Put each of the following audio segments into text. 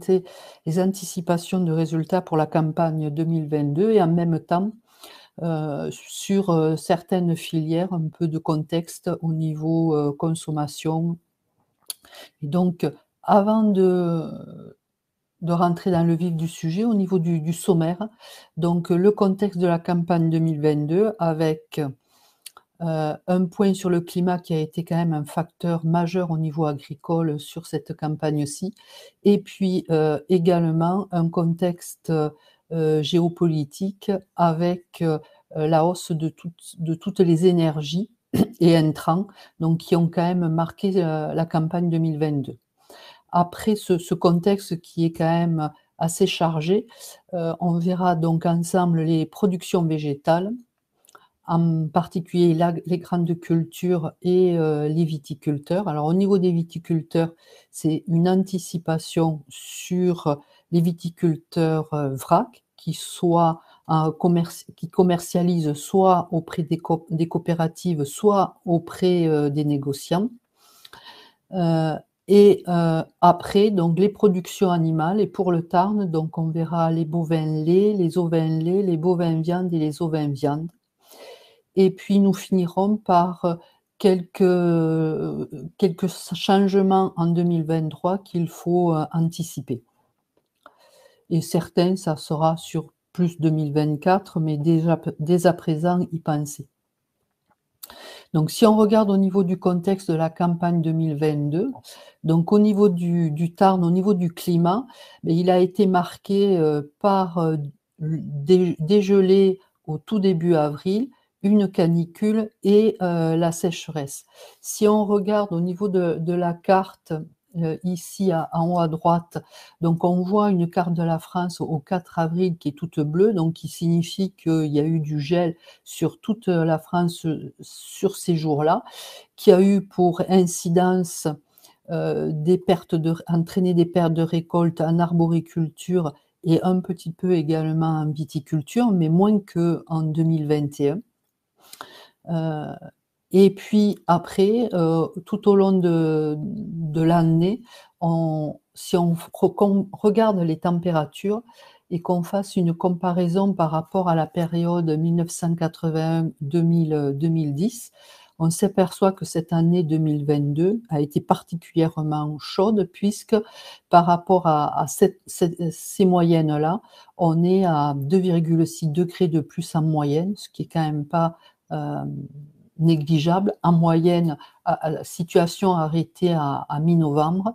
présenter les anticipations de résultats pour la campagne 2022 et en même temps sur certaines filières, un peu de contexte au niveau consommation. Et donc, avant de rentrer dans le vif du sujet, au niveau du sommaire, donc le contexte de la campagne 2022 avec un point sur le climat qui a été quand même un facteur majeur au niveau agricole sur cette campagne-ci, et puis également un contexte géopolitique avec la hausse de toutes les énergies et intrants, donc qui ont quand même marqué la campagne 2022. Après ce contexte qui est quand même assez chargé, on verra donc ensemble les productions végétales, en particulier les grandes cultures et les viticulteurs. Alors au niveau des viticulteurs, c'est une anticipation sur les viticulteurs vrac qui commercialisent soit auprès des coopératives, soit auprès des négociants. Après, donc les productions animales, et pour le Tarn, donc on verra les bovins laits, les ovins laits, les bovins viande et les ovins viande. Et puis nous finirons par quelques changements en 2023 qu'il faut anticiper. Et certains, ça sera sur plus 2024, mais déjà dès à présent y penser. Donc si on regarde au niveau du contexte de la campagne 2022, donc au niveau du Tarn, au niveau du climat, il a été marqué par des gelées au tout début avril, une canicule et la sécheresse. Si on regarde au niveau de la carte, ici en haut à droite, donc on voit une carte de la France au 4 avril qui est toute bleue, donc qui signifie qu'il y a eu du gel sur toute la France sur ces jours-là, qui a eu pour incidence entraîner des pertes de récolte en arboriculture et un petit peu également en viticulture, mais moins qu'en 2021. Et puis après, tout au long de l'année, si on regarde les températures et qu'on fasse une comparaison par rapport à la période 1981-2010, on s'aperçoit que cette année 2022 a été particulièrement chaude puisque par rapport à ces moyennes-là, on est à 2,6 degrés de plus en moyenne, ce qui est quand même pas négligeable. En moyenne, la situation arrêtée à mi-novembre.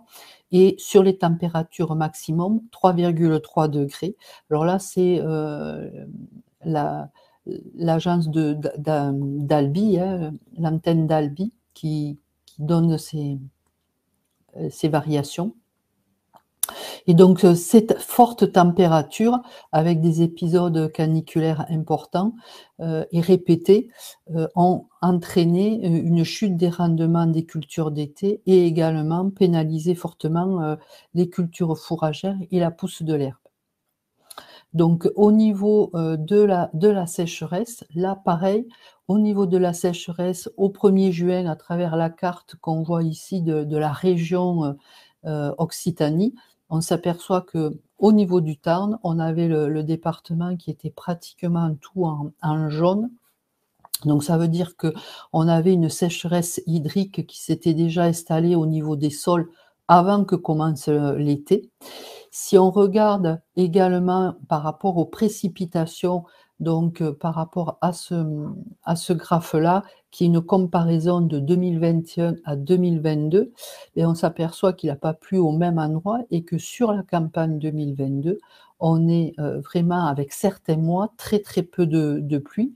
Et sur les températures maximum, 3,3 degrés. Alors là, c'est l'agence d'Albi, l'antenne d'Albi, qui donne ces variations. Et donc, cette forte température, avec des épisodes caniculaires importants et répétés, ont entraîné une chute des rendements des cultures d'été et également pénalisé fortement les cultures fourragères et la pousse de l'herbe. Donc, au niveau de la sécheresse, là, pareil, au niveau de la sécheresse, au 1er juin, à travers la carte qu'on voit ici de la région Occitanie, on s'aperçoit qu'au niveau du Tarn, on avait le département qui était pratiquement tout en jaune. Donc ça veut dire qu'on avait une sécheresse hydrique qui s'était déjà installée au niveau des sols avant que commence l'été. Si on regarde également par rapport aux précipitations, donc par rapport à ce graphe-là, qui est une comparaison de 2021 à 2022, et on s'aperçoit qu'il n'a pas plu au même endroit et que sur la campagne 2022, on est vraiment avec certains mois très très peu de pluie.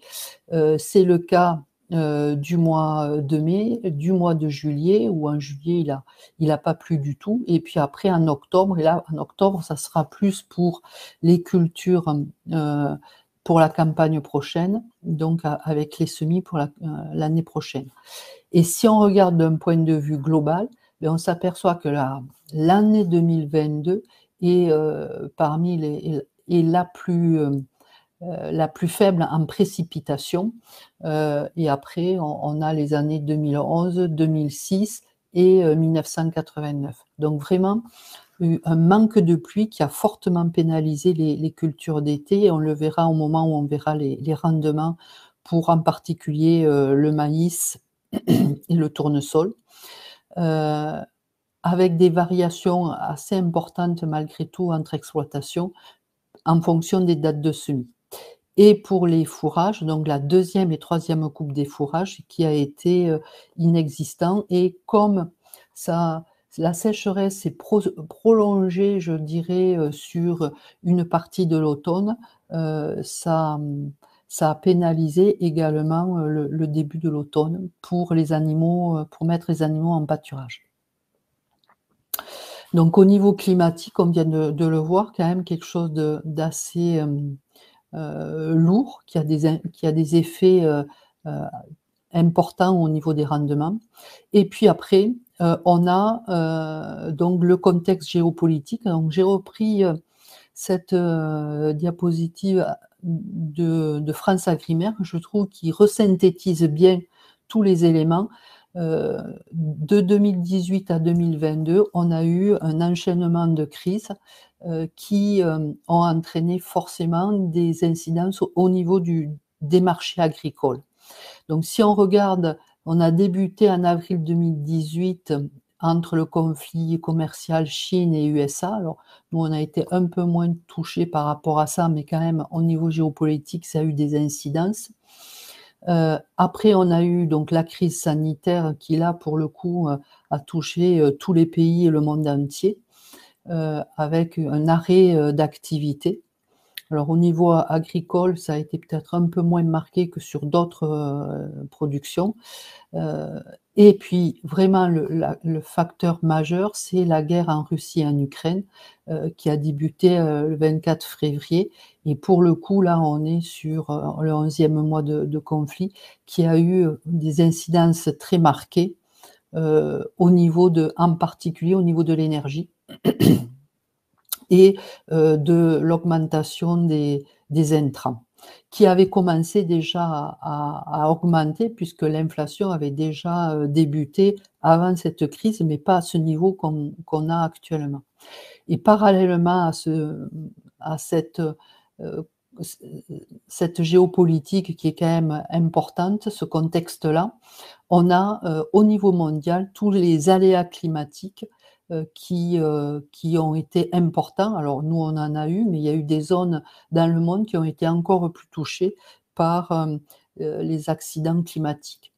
C'est le cas du mois de mai, du mois de juillet, où en juillet il a pas plu du tout, et puis après en octobre, et là en octobre ça sera plus pour les cultures pour la campagne prochaine, donc avec les semis pour l'année prochaine. Et si on regarde d'un point de vue global, on s'aperçoit que l'année 2022 est la plus faible en précipitation. Et après, on a les années 2011, 2006 et 1989. Donc vraiment, eu un manque de pluie qui a fortement pénalisé les cultures d'été et on le verra au moment où on verra les rendements pour en particulier, le maïs et le tournesol. Heu, Avec des variations assez importantes malgré tout entre exploitations, en fonction des dates de semis. Et pour les fourrages, donc la deuxième et troisième coupe des fourrages qui a été, inexistant et comme ça la sécheresse s'est prolongée, je dirais, sur une partie de l'automne, ça a pénalisé également, le début de l'automne pour les animaux, pour mettre les animaux en pâturage. Donc au niveau climatique, on vient de le voir, quand même quelque chose d'assez, lourd, qui a des effets, heu, importants au niveau des rendements. Et puis après, on a, donc le contexte géopolitique. Donc j'ai repris, cette, diapositive de France Agrimaire, je trouve qui resynthétise bien tous les éléments. De 2018 à 2022, on a eu un enchaînement de crises, qui, ont entraîné forcément des incidences au niveau des marchés agricoles. Donc si on regarde, on a débuté en avril 2018 entre le conflit commercial Chine et USA. Alors nous, on a été un peu moins touchés par rapport à ça, mais quand même au niveau géopolitique, ça a eu des incidences. Après on a eu donc la crise sanitaire qui là, pour le coup, a touché, tous les pays et le monde entier, avec un arrêt, d'activité. Alors au niveau agricole, ça a été peut-être un peu moins marqué que sur d'autres, productions. Heu et puis vraiment le facteur majeur, c'est la guerre en Russie et en Ukraine, qui a débuté, le 24 février et pour le coup, là, on est sur, le 11e mois de conflit qui a eu, des incidences très marquées, en particulier au niveau de l'énergie et de l'augmentation des intrants, qui avait commencé déjà à augmenter puisque l'inflation avait déjà, débuté avant cette crise, mais pas à ce niveau qu'on a actuellement. Et parallèlement à heu, c cette géopolitique qui est quand même importante, ce contexte-là, on a, au niveau mondial, tous les aléas climatiques, qui ont été importants. Alors nous, on en a eu, mais il y a eu des zones dans le monde qui ont été encore plus touchées par, les accidents climatiques.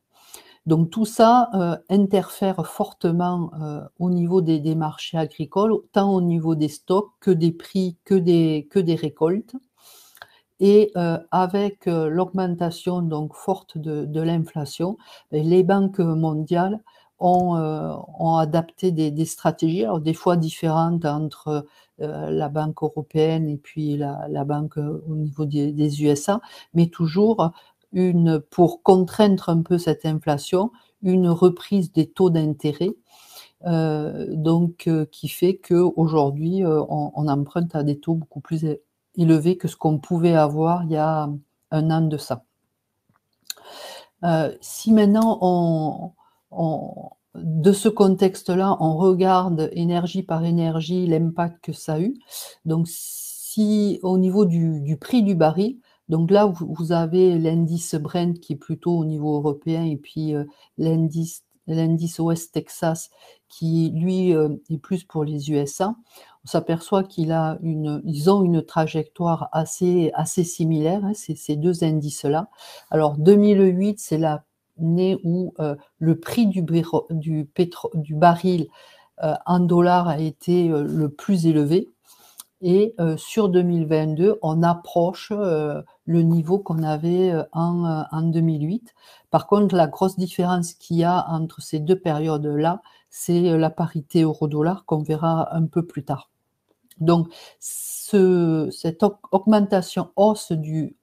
Donc tout ça, interfère fortement, au niveau des marchés agricoles, tant au niveau des stocks que des prix, que des récoltes. Et avec, l'augmentation donc forte de l'inflation, les banques mondiales ont adapté des stratégies, alors des fois différentes entre, la Banque européenne et puis la banque, au niveau des USA, mais toujours pour contraindre un peu cette inflation, une reprise des taux d'intérêt, donc qui fait qu'aujourd'hui, on emprunte à des taux beaucoup plus élevés que ce qu'on pouvait avoir il y a un an de ça. Si maintenant de ce contexte-là, on regarde énergie par énergie, l'impact que ça a eu. Donc si au niveau du prix du baril, donc là vous avez l'indice Brent qui est plutôt au niveau européen et puis, l'indice West Texas qui lui, est plus pour les USA. On s'aperçoit ils ont une trajectoire assez similaire, hein, ces 2 indices-là. Alors 2008, c'est l'année où, le prix du baril, en dollars a été, le plus élevé et sur 2022, on approche, le niveau qu'on avait, en 2008. Par contre, la grosse différence qu'il y a entre ces 2 périodes-là, c'est, la parité euro-dollar qu'on verra un peu plus tard. Donc cette augmentation haute du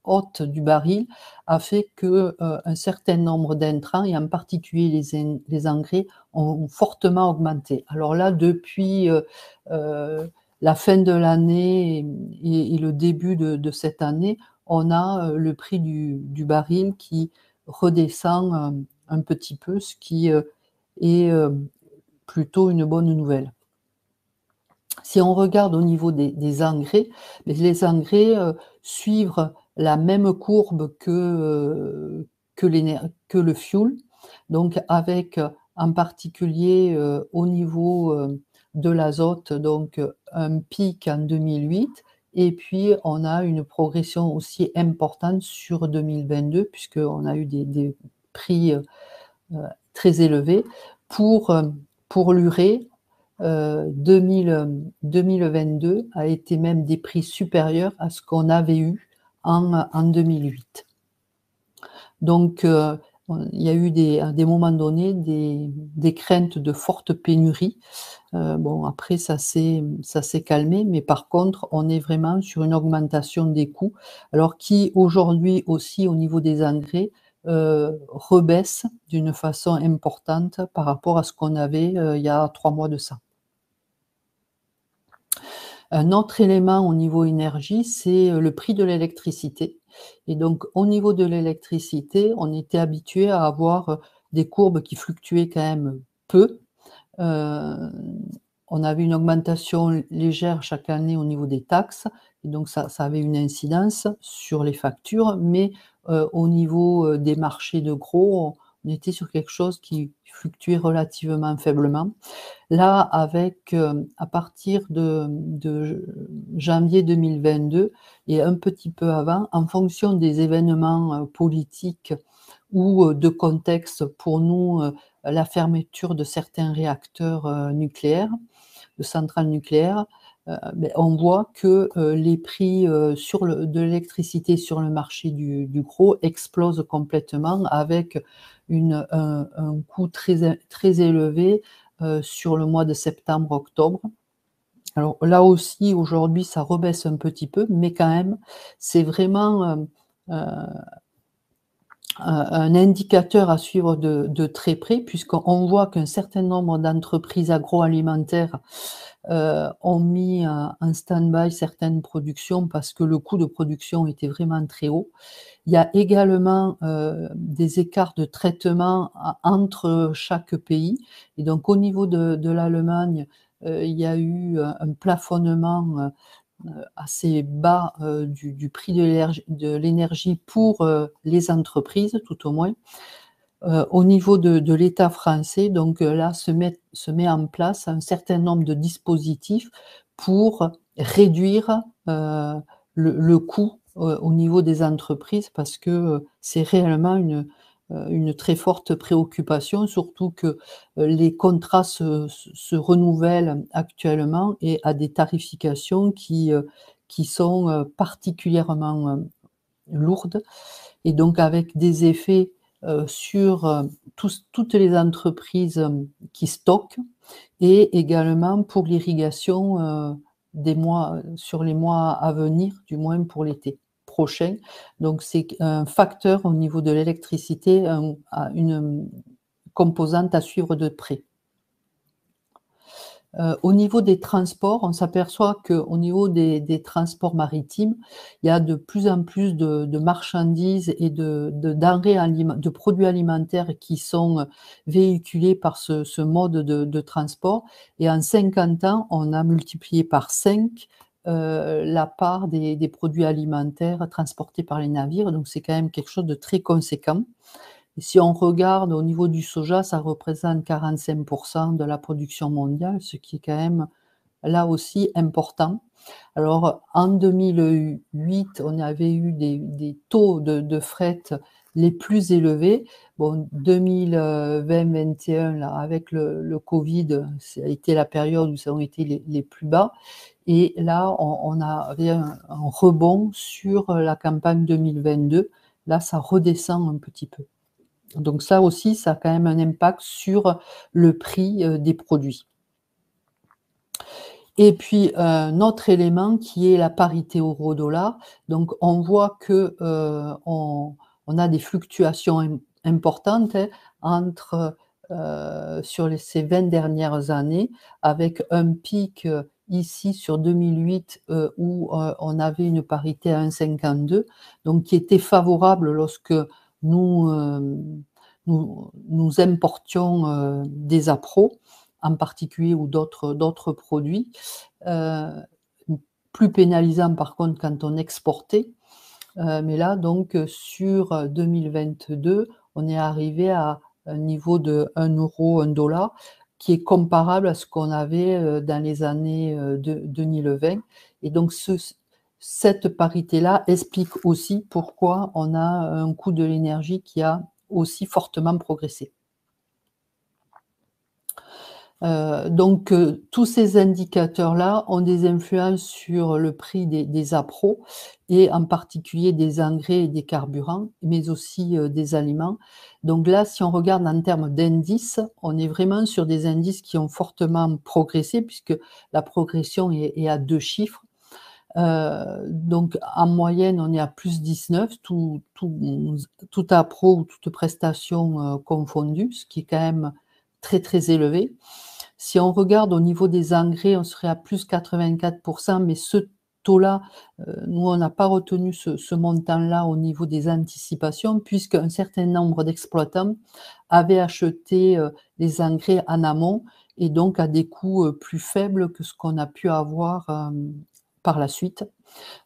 baril a fait que, un certain nombre d'intrants et en particulier les engrais ont fortement augmenté. Alors là, depuis, la fin de l'année et le début de cette année, on a, le prix du baril qui redescend, un petit peu, ce qui, est, plutôt une bonne nouvelle. Si on regarde au niveau des engrais, mais les engrais, suivent la même courbe que le fioul. Donc avec, en particulier, au niveau, de l'azote, donc un pic en 2008 et puis on a une progression aussi importante sur 2022 puisqu'on a eu des prix, heu, très élevés. Pour, pour l'urée, 2022 a été même des prix supérieurs à ce qu'on avait eu en 2008. Donc, il y a eu à des moments donnés des craintes de fortes pénuries. Bon après ça s'est calmé, mais par contre, on est vraiment sur une augmentation des coûts, alors qui aujourd'hui aussi au niveau des engrais, rebaisse d'une façon importante par rapport à ce qu'on avait, il y a 3 mois de ça. Un autre élément au niveau énergie, c'est, le prix de l'électricité et donc au niveau de l'électricité, on était habitué à avoir, des courbes qui fluctuaient quand même peu. Heu, on avait une augmentation légère chaque année au niveau des taxes et donc ça avait une incidence sur les factures, mais au niveau, des marchés de gros, on était sur quelque chose qui fluctuait relativement faiblement. Là, avec, à partir de janvier 2022 et un petit peu avant, en fonction des événements, politiques ou, de contexte pour nous, la fermeture de certains réacteurs, nucléaires, de centrales nucléaires, on voit que, les prix, de l'électricité sur le marché du gros explosent complètement avec un coût très élevé, sur le mois de septembre-octobre. Alors là aussi, aujourd'hui, ça rebaisse un petit peu, mais quand même, c'est vraiment, un indicateur à suivre de très près puisqu'on voit qu'un certain nombre d'entreprises agroalimentaires, ont mis en stand-by certaines productions parce que le coût de production était vraiment très haut. Il y a également, des écarts de traitement entre chaque pays et donc au niveau de l'Allemagne, il y a eu un plafonnement, assez bas, du prix de l'énergie pour, les entreprises, tout au moins. Au niveau de l'État français, donc là, se met en place un certain nombre de dispositifs pour réduire, le coût, au niveau des entreprises parce que, c'est réellement une très forte préoccupation, surtout que, les contrats se renouvellent actuellement et à des tarifications qui sont, particulièrement, lourdes et donc avec des effets, sur, toutes les entreprises, qui stockent et également pour l'irrigation, sur les mois à venir, du moins pour l'été prochain. Donc c'est un facteur au niveau de l'électricité, une composante à suivre de près. Au niveau des transports, on s'aperçoit qu'au niveau des transports maritimes, il y a de plus en plus de marchandises et de denrées de produits alimentaires qui sont, véhiculés par ce mode de transport et en 50 ans, on a multiplié par 5 la part des produits alimentaires transportés par les navires, donc c'est quand même quelque chose de très conséquent. Et si on regarde au niveau du soja, ça représente 45 de la production mondiale, ce qui est quand même, là aussi, important. Alors en 2008, on avait eu des taux de fret les plus élevés. Bon, 2020-21 là, avec le covid, ça a été la période où ça ont été les plus bas et là, on avait un rebond sur, la campagne 2022. Là, ça redescend un petit peu. Donc ça aussi, ça a quand même un impact sur le prix, des produits. Et puis, un autre élément qui est la parité euro-dollar. Donc on voit que, on a des fluctuations importantes, hein, entre, ces 20 dernières années avec un pic, ici sur 2008, où, on avait une parité à 1,52 donc qui était favorable lorsque nous, nous importions, des appros en particulier ou d'autres produits. Plus pénalisant par contre quand on exportait. Mais là donc sur 2022, on est arrivé à un niveau de 1 €, 1 $, qui est comparable à ce qu'on avait dans les années 2020. Et donc cette parité-là explique aussi pourquoi on a un coût de l'énergie qui a aussi fortement progressé. Donc tous ces indicateurs-là ont des influences sur le prix des appros et en particulier des engrais et des carburants, mais aussi des aliments. Donc là, si on regarde en termes d'indices, on est vraiment sur des indices qui ont fortement progressé puisque la progression est à 2 chiffres. Donc en moyenne, on est à +19, tout appro ou toute prestation confondue, ce qui est quand même très, très élevé. Si on regarde au niveau des engrais, on serait à +84%, mais ce taux-là, nous on n'a pas retenu ce montant-là au niveau des anticipations, puisqu'un certain nombre d'exploitants avaient acheté les engrais en amont et donc à des coûts plus faibles que ce qu'on a pu avoir par la suite.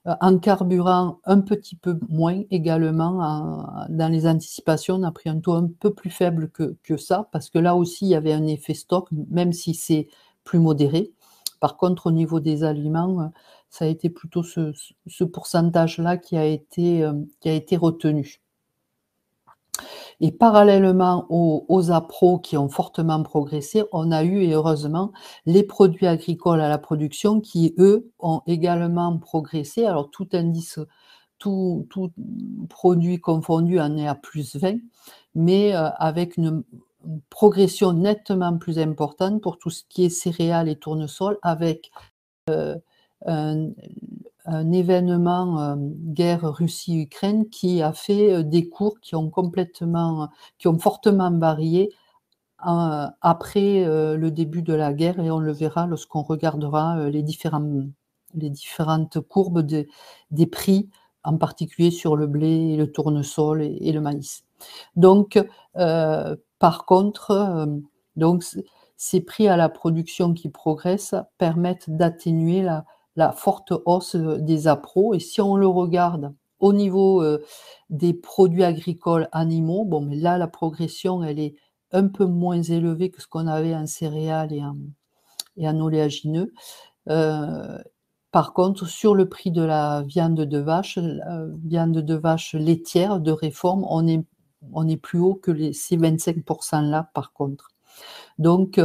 En carburant, un petit peu moins également dans les anticipations, on a pris un taux un peu plus faible que ça, parce que là aussi il y avait un effet stock, même si c'est plus modéré. Par contre, au niveau des aliments, ça a été plutôt ce pourcentage-là qui a été retenu. Et parallèlement aux appros qui ont fortement progressé, on a eu, et heureusement, les produits agricoles à la production qui, eux, ont également progressé. Alors tout indice, tout produit confondu en est à +20, mais avec une progression nettement plus importante pour tout ce qui est céréales et tournesol, avec un événement, guerre Russie-Ukraine qui a fait des cours qui ont fortement varié après le début de la guerre, et on le verra lorsqu'on regardera les différentes courbes des prix, en particulier sur le blé, le tournesol et le maïs. Donc par contre, donc ces prix à la production qui progressent permettent d'atténuer la forte hausse des appros. Et si on le regarde au niveau des produits agricoles animaux, bon, mais là la progression elle est un peu moins élevée que ce qu'on avait en céréales et en oléagineux. Par contre, sur le prix de la viande de vache laitière de réforme, on est plus haut que ces 25% là par contre. Donc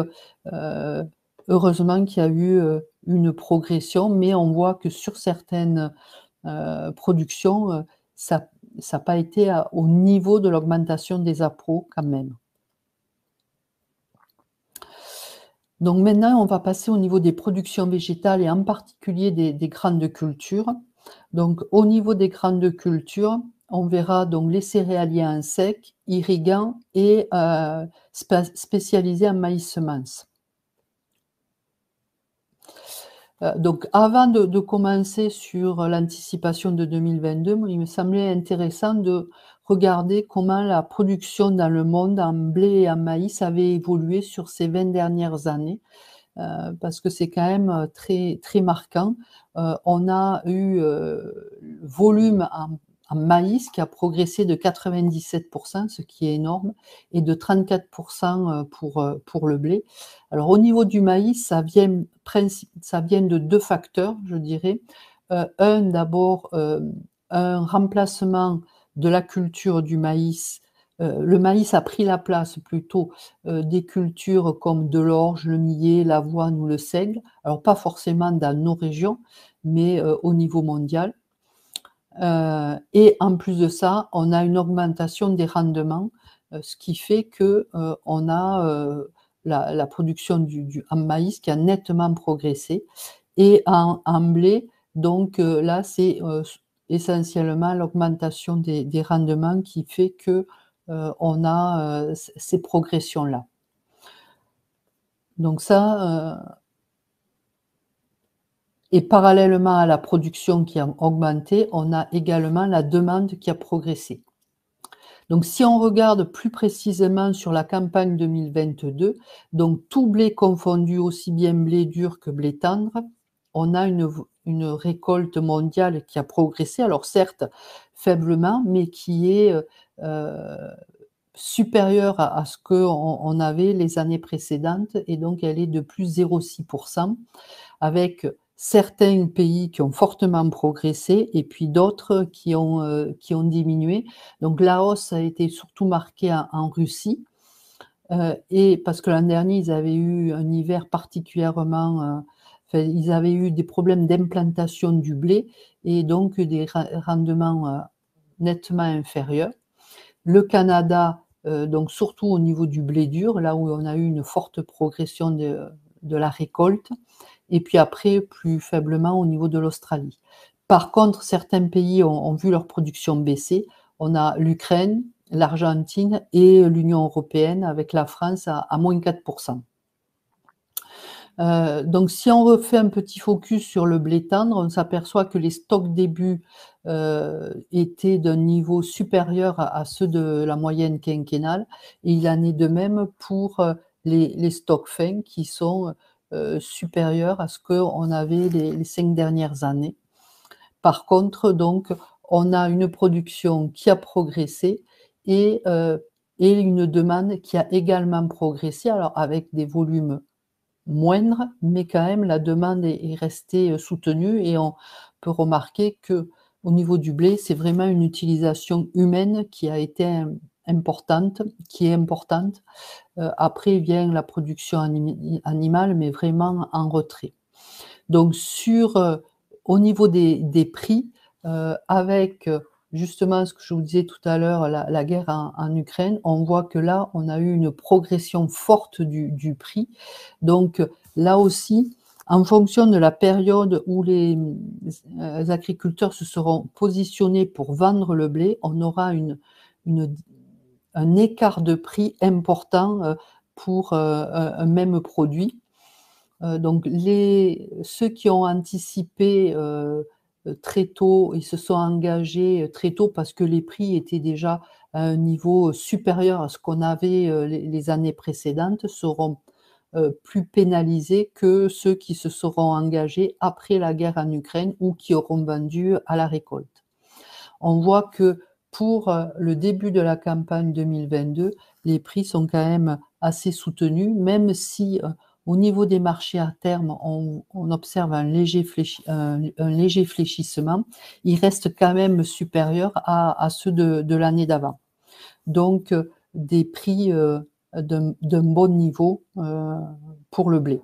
heureusement qu'il y a eu une progression, mais on voit que sur certaines productions, ça n'a pas été au niveau de l'augmentation des appros quand même. Donc maintenant, on va passer au niveau des productions végétales et en particulier des grandes cultures. Donc au niveau des grandes cultures, on verra donc les céréaliers en sec, irrigants et spécialisés en maïs semences. Donc avant de commencer sur l'anticipation de 2022, il me semblait intéressant de regarder comment la production dans le monde en blé et en maïs avait évolué sur ces 20 dernières années, parce que c'est quand même très, très marquant. On a eu le volume en maïs qui a progressé de 97%, ce qui est énorme, et de 34% pour le blé. Alors au niveau du maïs, ça vient de 2 facteurs, je dirais. Un d'abord, un remplacement de la culture du maïs. Le maïs a pris la place plutôt des cultures comme de l'orge, le millet, l'avoine ou le seigle. Alors pas forcément dans nos régions, mais au niveau mondial. Et en plus de ça, on a une augmentation des rendements, ce qui fait qu'on a la production en maïs qui a nettement progressé. Et en blé, donc là, c'est essentiellement l'augmentation des rendements qui fait qu'on a ces progressions-là. Donc ça, et parallèlement à la production qui a augmenté, on a également la demande qui a progressé. Donc si on regarde plus précisément sur la campagne 2022, donc tout blé confondu, aussi bien blé dur que blé tendre, on a une récolte mondiale qui a progressé, alors certes faiblement, mais qui est, supérieure à ce qu'on avait les années précédentes, et donc elle est de plus 0,6%, avec certains pays qui ont fortement progressé et puis d'autres qui ont diminué. Donc la hausse a été surtout marquée en Russie, et parce que l'an dernier, ils avaient eu un hiver particulièrement, enfin, ils avaient eu des problèmes d'implantation du blé et donc des rendements, nettement inférieurs. Le Canada, donc surtout au niveau du blé dur, là où on a eu une forte progression de la récolte, et puis après, plus faiblement au niveau de l'Australie. Par contre, certains pays ont vu leur production baisser. On a l'Ukraine, l'Argentine et l'Union européenne, avec la France à moins 4%. Donc si on refait un petit focus sur le blé tendre, on s'aperçoit que les stocks début étaient d'un niveau supérieur à ceux de la moyenne quinquennale, et il en est de même pour les stocks fins qui sont supérieurs à ce qu'on avait les 5 dernières années. Par contre, donc, on a une production qui a progressé et une demande qui a également progressé, alors avec des volumes moindre, mais quand même la demande est restée soutenue, et on peut remarquer que au niveau du blé, c'est vraiment une utilisation humaine qui a été importante, qui est importante. Après vient la production animale, mais vraiment en retrait. Donc au niveau des prix, avec justement ce que je vous disais tout à l'heure, la guerre en Ukraine, on voit que là, on a eu une progression forte du prix. Donc là aussi, en fonction de la période où les agriculteurs se seront positionnés pour vendre le blé, on aura un écart de prix important pour un même produit. Donc ceux qui ont anticipé très tôt, ils se sont engagés très tôt parce que les prix étaient déjà à un niveau supérieur à ce qu'on avait les années précédentes, seront plus pénalisés que ceux qui se seront engagés après la guerre en Ukraine ou qui auront vendu à la récolte. On voit que pour le début de la campagne 2022, les prix sont quand même assez soutenus, même si au niveau des marchés à terme, on observe un léger fléchissement, ils restent quand même supérieurs à ceux de l'année d'avant. Donc des prix d'un bon niveau pour le blé.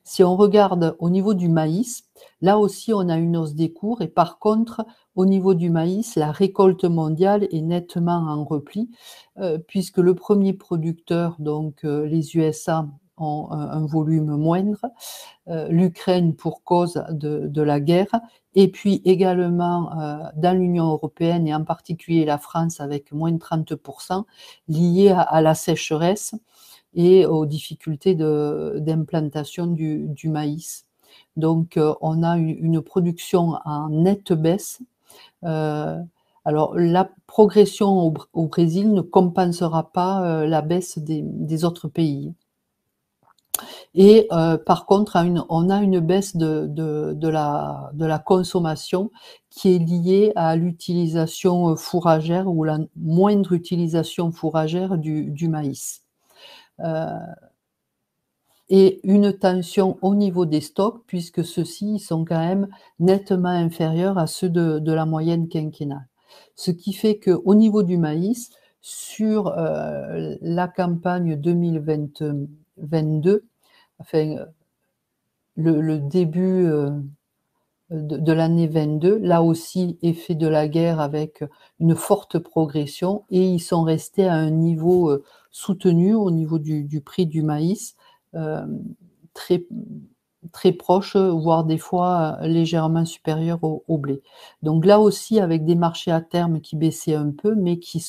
Si on regarde au niveau du maïs, là aussi on a une hausse des cours, et par contre au niveau du maïs, la récolte mondiale est nettement en repli, puisque le premier producteur, donc les USA, ont un volume moindre, l'Ukraine pour cause de la guerre, et puis également dans l'Union européenne et en particulier la France avec moins de 30%, lié à la sécheresse et aux difficultés d'implantation du maïs. Donc on a une production en nette baisse. Alors la progression au Brésil ne compensera pas la baisse des autres pays. Et par contre, on a une baisse de la consommation qui est liée à l'utilisation fourragère, ou la moindre utilisation fourragère du maïs. Et une tension au niveau des stocks, puisque ceux-ci sont quand même nettement inférieurs à ceux de la moyenne quinquennale. Ce qui fait qu'au niveau du maïs, sur la campagne 2022, enfin le début de l'année 22, là aussi effet de la guerre avec une forte progression, et ils sont restés à un niveau soutenu au niveau du prix du maïs, très, très proche, voire des fois légèrement supérieur au blé. Donc là aussi, avec des marchés à terme qui baissaient un peu, mais qui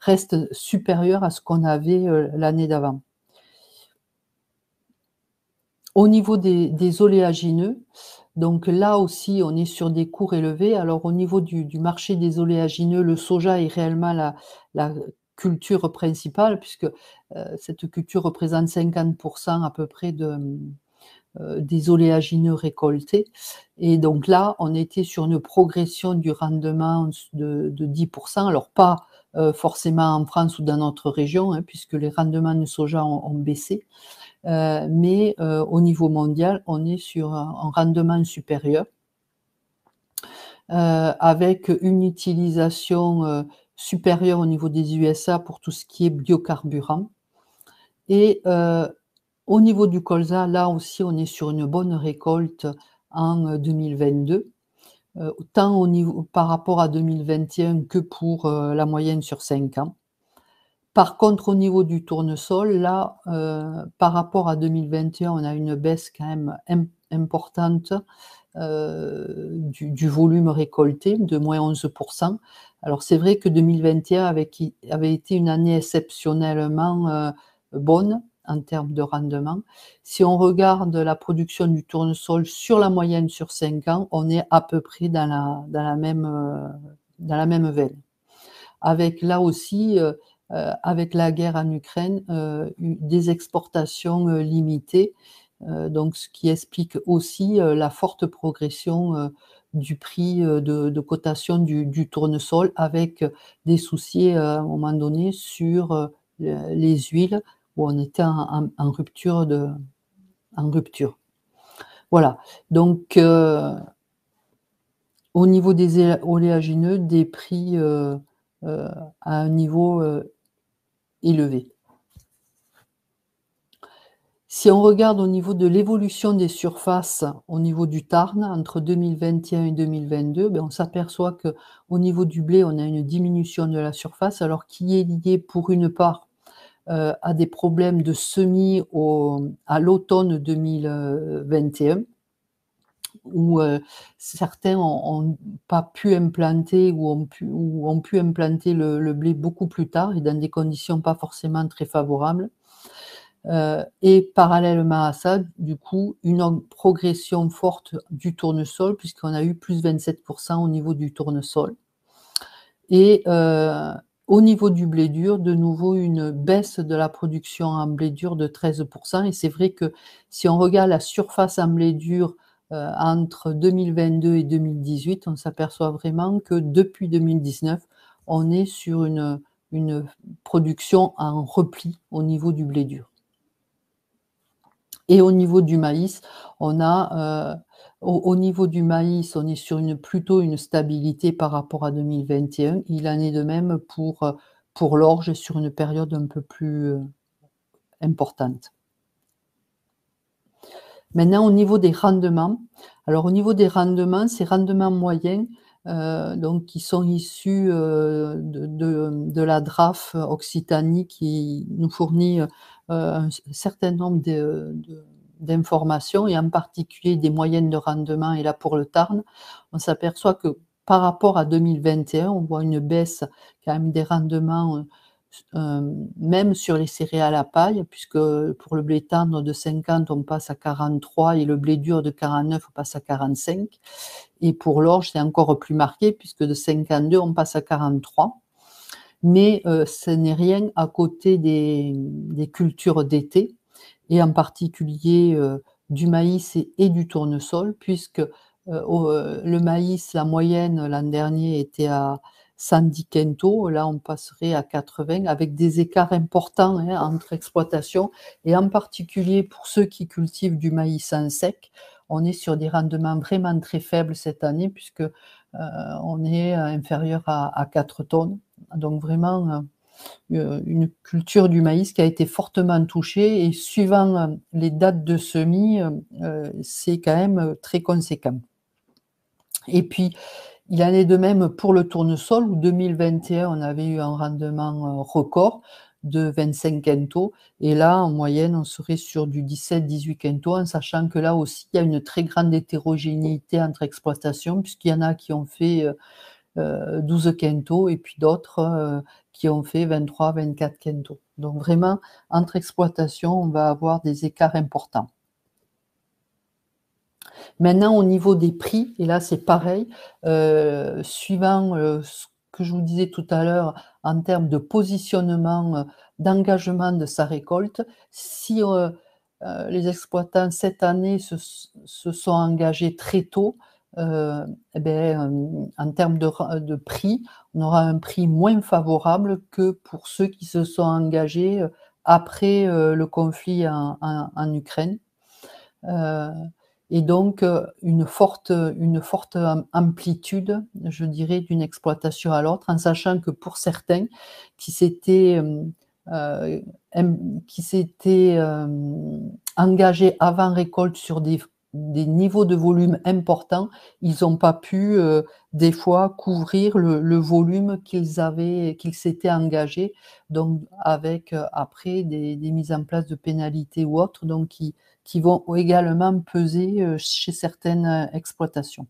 restent supérieurs à ce qu'on avait l'année d'avant. Au niveau des oléagineux, Donc là aussi, on est sur des cours élevés. Alors au niveau du marché des oléagineux, le soja est réellement la culture principale puisque, cette culture représente 50 à peu près des oléagineux récoltés et donc là, on était sur une progression du rendement de 10 alors pas, forcément en France ou dans notre région, hein, puisque les rendements de soja ont baissé, mais au niveau mondial, on est sur un rendement supérieur, avec une utilisation, supérieure au niveau des USA pour tout ce qui est biocarburant et au niveau du colza, là aussi, on est sur une bonne récolte en 2022, tant au niveau par rapport à 2021 que pour, la moyenne sur 5 ans. Par contre, au niveau du tournesol, là, par rapport à 2021, on a une baisse quand même importante, du volume récolté, de -11. Alors c'est vrai que 2021 avait été une année exceptionnellement, bonne en termes de rendement. Si on regarde la production du tournesol sur la moyenne sur 5 ans, on est à peu près dans la même veine. Avec là aussi, avec la guerre en Ukraine, des exportations, limitées, donc ce qui explique aussi, la forte progression, du prix, de cotation du tournesol avec, des soucis, à un moment donné sur, les huiles où on était en rupture. Voilà, donc au niveau des oléagineux, des prix, heu, à un niveau, élevé. Si on regarde au niveau de l'évolution des surfaces au niveau du Tarn entre 2021 et 2022, ben, on s'aperçoit qu'au niveau du blé, on a une diminution de la surface, alors qui est liée pour une part, à des problèmes de semis à l'automne 2021 où, certains ont pas pu implanter ou ont pu implanter le blé beaucoup plus tard et dans des conditions pas forcément très favorables. Et parallèlement à ça, du coup, une progression forte du tournesol puisqu'on a eu plus 27 au niveau du tournesol et au niveau du blé dur, de nouveau une baisse de la production en blé dur de 13 et c'est vrai que si on regarde la surface en blé dur, entre 2022 et 2018, on s'aperçoit vraiment que depuis 2019, on est sur une production en repli au niveau du blé dur. Et au niveau du maïs, on a, au niveau du maïs, on est sur plutôt une stabilité par rapport à 2021. Il en est de même pour l'orge sur une période un peu plus, importante. Maintenant au niveau des rendements, alors au niveau des rendements, ces rendements moyens, donc qui sont issus, de la DRAF Occitanie qui nous fournit, un certain nombre d'informations et en particulier des moyennes de rendement et là pour le Tarn, on s'aperçoit que par rapport à 2021, on voit une baisse quand même des rendements, même sur les céréales à paille, puisque pour le blé tendre de 50, on passe à 43 et le blé dur de 49, on passe à 45 et pour l'orge, c'est encore plus marqué puisque de 52, on passe à 43. Mais ce n'est rien à côté des cultures d'été et en particulier, du maïs et du tournesol puisque, le maïs, la moyenne l'an dernier était à 110 quintaux, là on passerait à 80 avec des écarts importants, hein, entre exploitations et en particulier pour ceux qui cultivent du maïs en sec, on est sur des rendements vraiment très faibles cette année puisque, on est inférieur à 4 tonnes. Donc vraiment, une culture du maïs qui a été fortement touchée et suivant, les dates de semis, c'est quand même, très conséquent. Et puis, il en est de même pour le tournesol où 2021, on avait eu un rendement, record de 25 quintaux et là, en moyenne, on serait sur du 17-18 quintaux en sachant que là aussi, il y a une très grande hétérogénéité entre exploitations puisqu'il y en a qui ont fait, 12 quintaux et puis d'autres, qui ont fait 23-24 quintaux. Donc vraiment, entre exploitations, on va avoir des écarts importants. Maintenant, au niveau des prix, et là c'est pareil, suivant ce que je vous disais tout à l'heure en termes de positionnement, d'engagement de sa récolte, si les exploitants cette année se sont engagés très tôt, et ben, en termes de prix, on aura un prix moins favorable que pour ceux qui se sont engagés après le conflit en Ukraine. Euh, et donc une forte amplitude, je dirais, d'une exploitation à l'autre, en sachant que pour certains qui s'étaient euh, qui s'étaient engagés avant récolte sur des niveaux de volume importants, ils n'ont pas pu des fois couvrir le volume qu'ils s'étaient engagés, donc avec après des mises en place de pénalités ou autres, donc qui vont également peser chez certaines exploitations.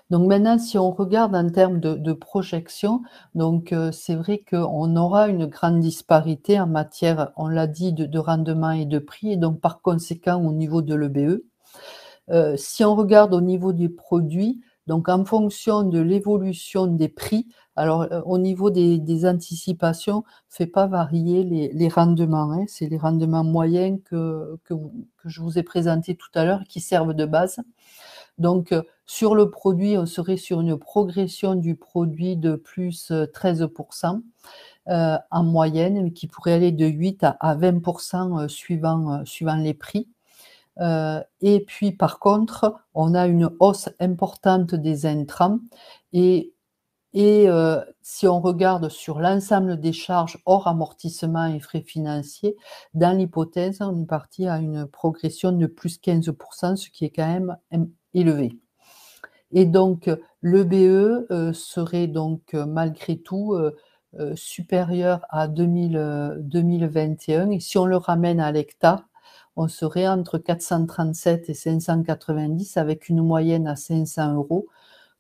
Donc maintenant, si on regarde en termes de projection, donc c'est vrai qu'on aura une grande disparité en matière, on l'a dit, de rendement et de prix, et donc par conséquent au niveau de l'EBE. Si on regarde au niveau des produits, donc en fonction de l'évolution des prix, alors au niveau des anticipations, ne fait pas varier les rendements, hein, c'est les rendements moyens que je vous ai présentés tout à l'heure qui servent de base. Donc sur le produit, on serait sur une progression du produit de plus 13% en moyenne, mais qui pourrait aller de 8 à 20% suivant les prix. Et puis par contre, on a une hausse importante des intrants et si on regarde sur l'ensemble des charges hors amortissement et frais financiers, dans l'hypothèse, on est parti à une progression de plus 15%, ce qui est quand même élevé. Et donc l'EBE serait donc malgré tout supérieur à 2021. Et si on le ramène à l'hectare, on serait entre 437 et 590 avec une moyenne à 500 €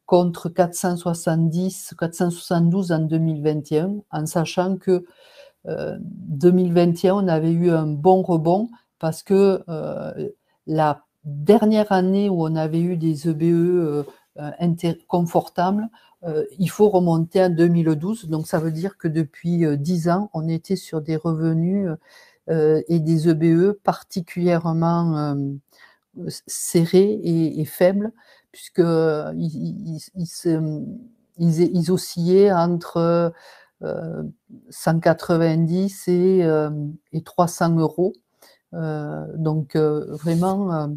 contre 470, 472 en 2021, en sachant que 2021, on avait eu un bon rebond parce que la dernière année où on avait eu des EBE confortables, il faut remonter à 2012. Donc ça veut dire que depuis 10 ans, on était sur des revenus et des EBE particulièrement serrés et faibles, puisqu'ils oscillaient entre 190 et 300 €. Donc vraiment,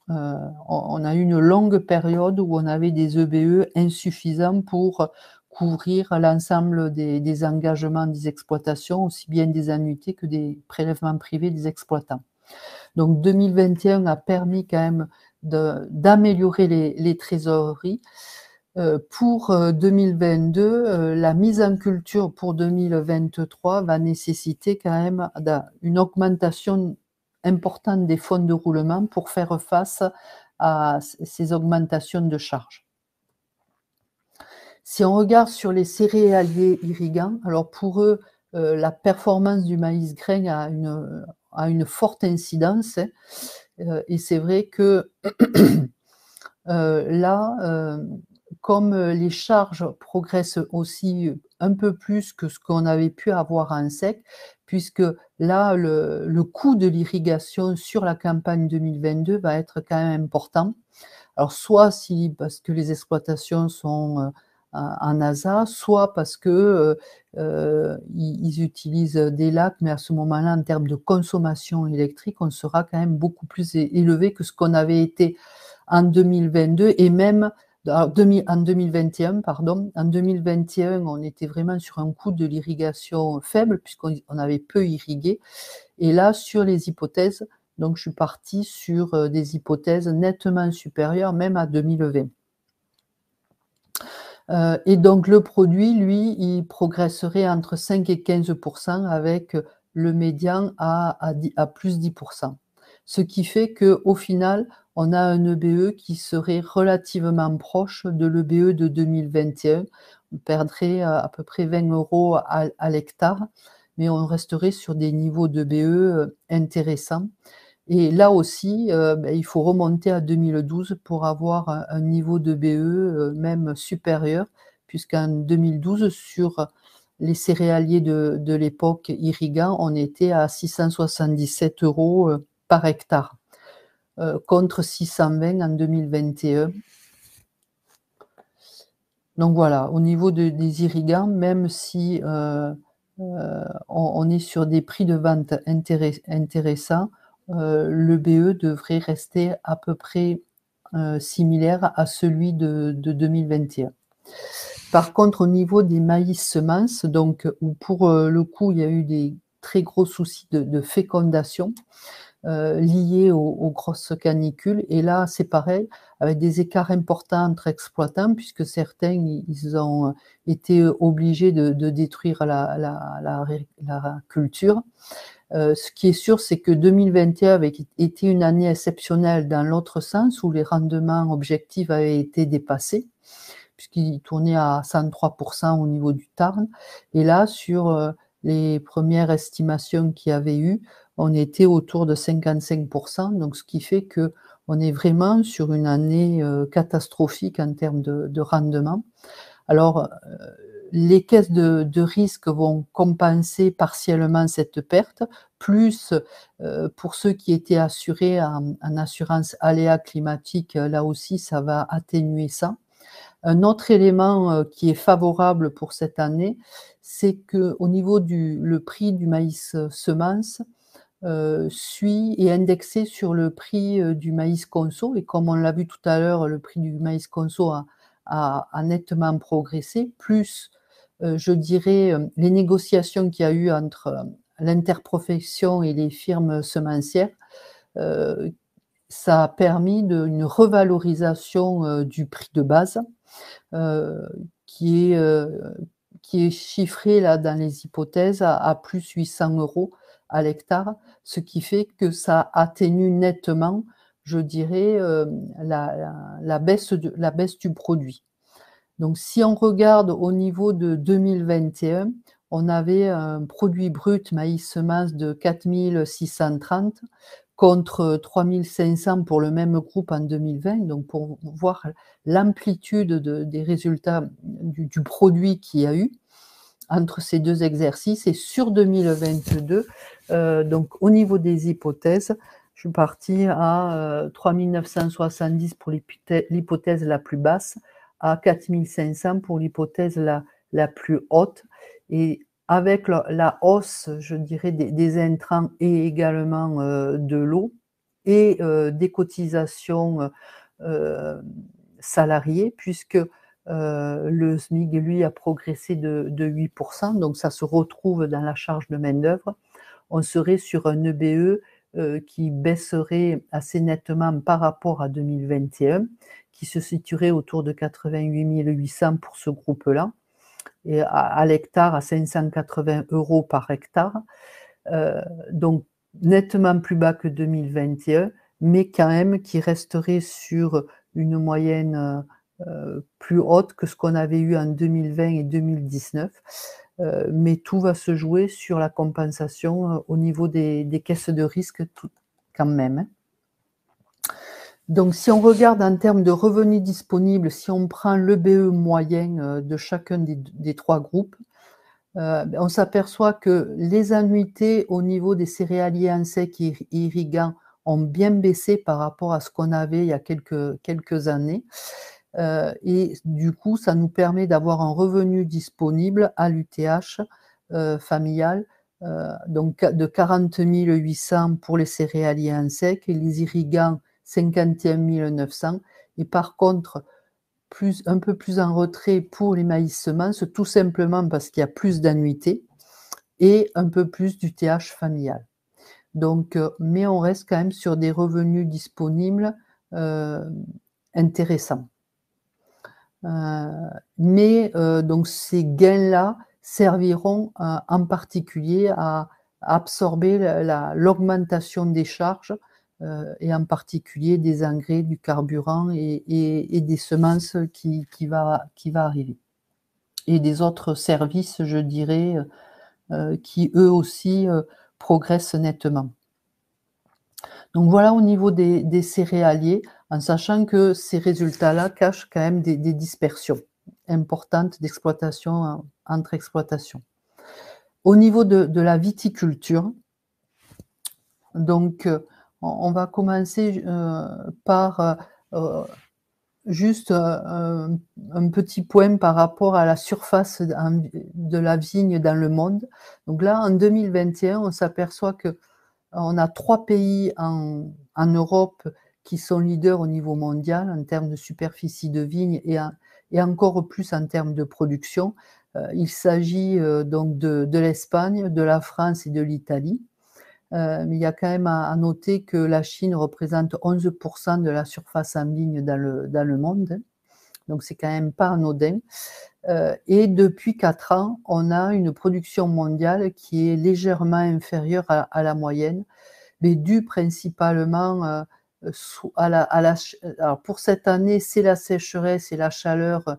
on a eu une longue période où on avait des EBE insuffisants pour couvrir l'ensemble des engagements des exploitations, aussi bien des annuités que des prélèvements privés des exploitants. Donc 2021 a permis quand même d'améliorer les trésoreries. Pour 2022, la mise en culture pour 2023 va nécessiter quand même une augmentation importante des fonds de roulement pour faire face à ces augmentations de charges. Si on regarde sur les céréaliers irrigants, alors pour eux, la performance du maïs grain a une forte incidence, et c'est vrai que là, comme les charges progressent aussi un peu plus que ce qu'on avait pu avoir en sec, puisque là, le coût de l'irrigation sur la campagne 2022 va être quand même important. Alors soit parce que les exploitations sont en ASA, soit parce que ils utilisent des lacs, mais à ce moment-là, en termes de consommation électrique, on sera quand même beaucoup plus élevé que ce qu'on avait été en 2022 et même en 2021, pardon. En 2021, on était vraiment sur un coût de l'irrigation faible puisqu'on avait peu irrigué. Et là, sur les hypothèses, donc je suis partie sur des hypothèses nettement supérieures, même à 2020. Et donc le produit, lui, il progresserait entre 5 et 15% avec le médian à plus 10%. Ce qui fait qu'au final, on a un EBE qui serait relativement proche de l'EBE de 2021. On perdrait à peu près 20 € à l'hectare, mais on resterait sur des niveaux d'EBE intéressants. Et là aussi, il faut remonter à 2012 pour avoir un niveau de BE, même supérieur, puisqu'en 2012, sur les céréaliers de l'époque irrigants, on était à 677 € par hectare, contre 620 en 2021. Donc voilà, au niveau des irrigants, même si, on est sur des prix de vente intéressants, le BE devrait rester à peu près, similaire à celui de 2021. Par contre, au niveau des maïs semences, donc où pour, le coup, il y a eu des très gros soucis de fécondation, liés aux grosses canicules. Et là, c'est pareil, avec des écarts importants entre exploitants, puisque certains, ils ont été obligés de détruire la culture. Ce qui est sûr, c'est que 2021 avait été une année exceptionnelle dans l'autre sens, où les rendements objectifs avaient été dépassés, puisqu'ils tournaient à 103% au niveau du Tarn. Et là, sur les premières estimations qu'il y avait eu, on était autour de 55%, donc ce qui fait que on est vraiment sur une année catastrophique en termes de rendement. Alors, les caisses de risque vont compenser partiellement cette perte, plus pour ceux qui étaient assurés en assurance aléa climatique, là aussi, ça va atténuer ça. Un autre élément qui est favorable pour cette année, c'est qu'au niveau le prix du maïs semence est indexé sur le prix du maïs conso. Et comme on l'a vu tout à l'heure, le prix du maïs conso a nettement progressé, plus, je dirais, les négociations qu'il y a eu entre l'interprofession et les firmes semencières. Heu, Ça a permis une revalorisation du prix de base, heu, qui est, heu, qui est chiffré là dans les hypothèses à plus 800 € à l'hectare, ce qui fait que ça atténue nettement, je dirais, la baisse du produit. Donc si on regarde au niveau de 2021, on avait un produit brut maïs semences de 4 630 contre 3 500 pour le même groupe en 2020. Donc pour voir l'amplitude des résultats du produit qu'il y a eu entre ces 2 exercices. Et sur 2022, donc au niveau des hypothèses, je suis partie à 3 970 pour l'hypothèse la plus basse, à 4 500 pour l'hypothèse la plus haute. Et avec la hausse, je dirais, des intrants et également de l'eau et des cotisations euh, salariés, puisque le SMIC, lui, a progressé de 8%, donc ça se retrouve dans la charge de main-d'œuvre. On serait sur un EBE qui baisserait assez nettement par rapport à 2021, qui se situerait autour de 88 800 pour ce groupe-là, et à l'hectare à 580 € par hectare. Euh, donc nettement plus bas que 2021, mais quand même qui resterait sur une moyenne plus haute que ce qu'on avait eu en 2020 et 2019. Mais tout va se jouer sur la compensation au niveau des caisses de risque quand même, hein. Donc si on regarde en termes de revenus disponibles, si on prend le BE moyen de chacun des 3 groupes, on s'aperçoit que les annuités au niveau des céréaliers en sec et irrigants ont bien baissé par rapport à ce qu'on avait il y a quelques années. Et du coup, ça nous permet d'avoir un revenu disponible à l'UTH familial, donc de 40 800 pour les céréaliers en sec et les irrigants 51 900. Et par contre, un peu plus en retrait pour les maïs semences, tout simplement parce qu'il y a plus d'annuités et un peu plus d'UTH familial. Donc, mais on reste quand même sur des revenus disponibles intéressants. Mais donc ces gains-là serviront en particulier à absorber l'augmentation des charges et en particulier des engrais, du carburant et des semences qui va arriver. Et des autres services, je dirais, qui eux aussi progressent nettement. Donc voilà au niveau des céréaliers, en sachant que ces résultats-là cachent quand même des dispersions importantes d'exploitation entre exploitations. Au niveau de la viticulture, donc on va commencer par juste un petit point par rapport à la surface de la vigne dans le monde. Donc là, en 2021, on s'aperçoit que on a 3 pays en Europe qui sont leaders au niveau mondial en termes de superficie de vignes et encore plus en termes de production. Il s'agit donc de l'Espagne, de la France et de l'Italie. Mais il y a quand même à noter que la Chine représente 11% de la surface en vigne dans le monde, donc c'est quand même pas anodin. Et depuis 4 ans, on a une production mondiale qui est légèrement inférieure à la moyenne, mais due principalement alors pour cette année, c'est la sécheresse et la chaleur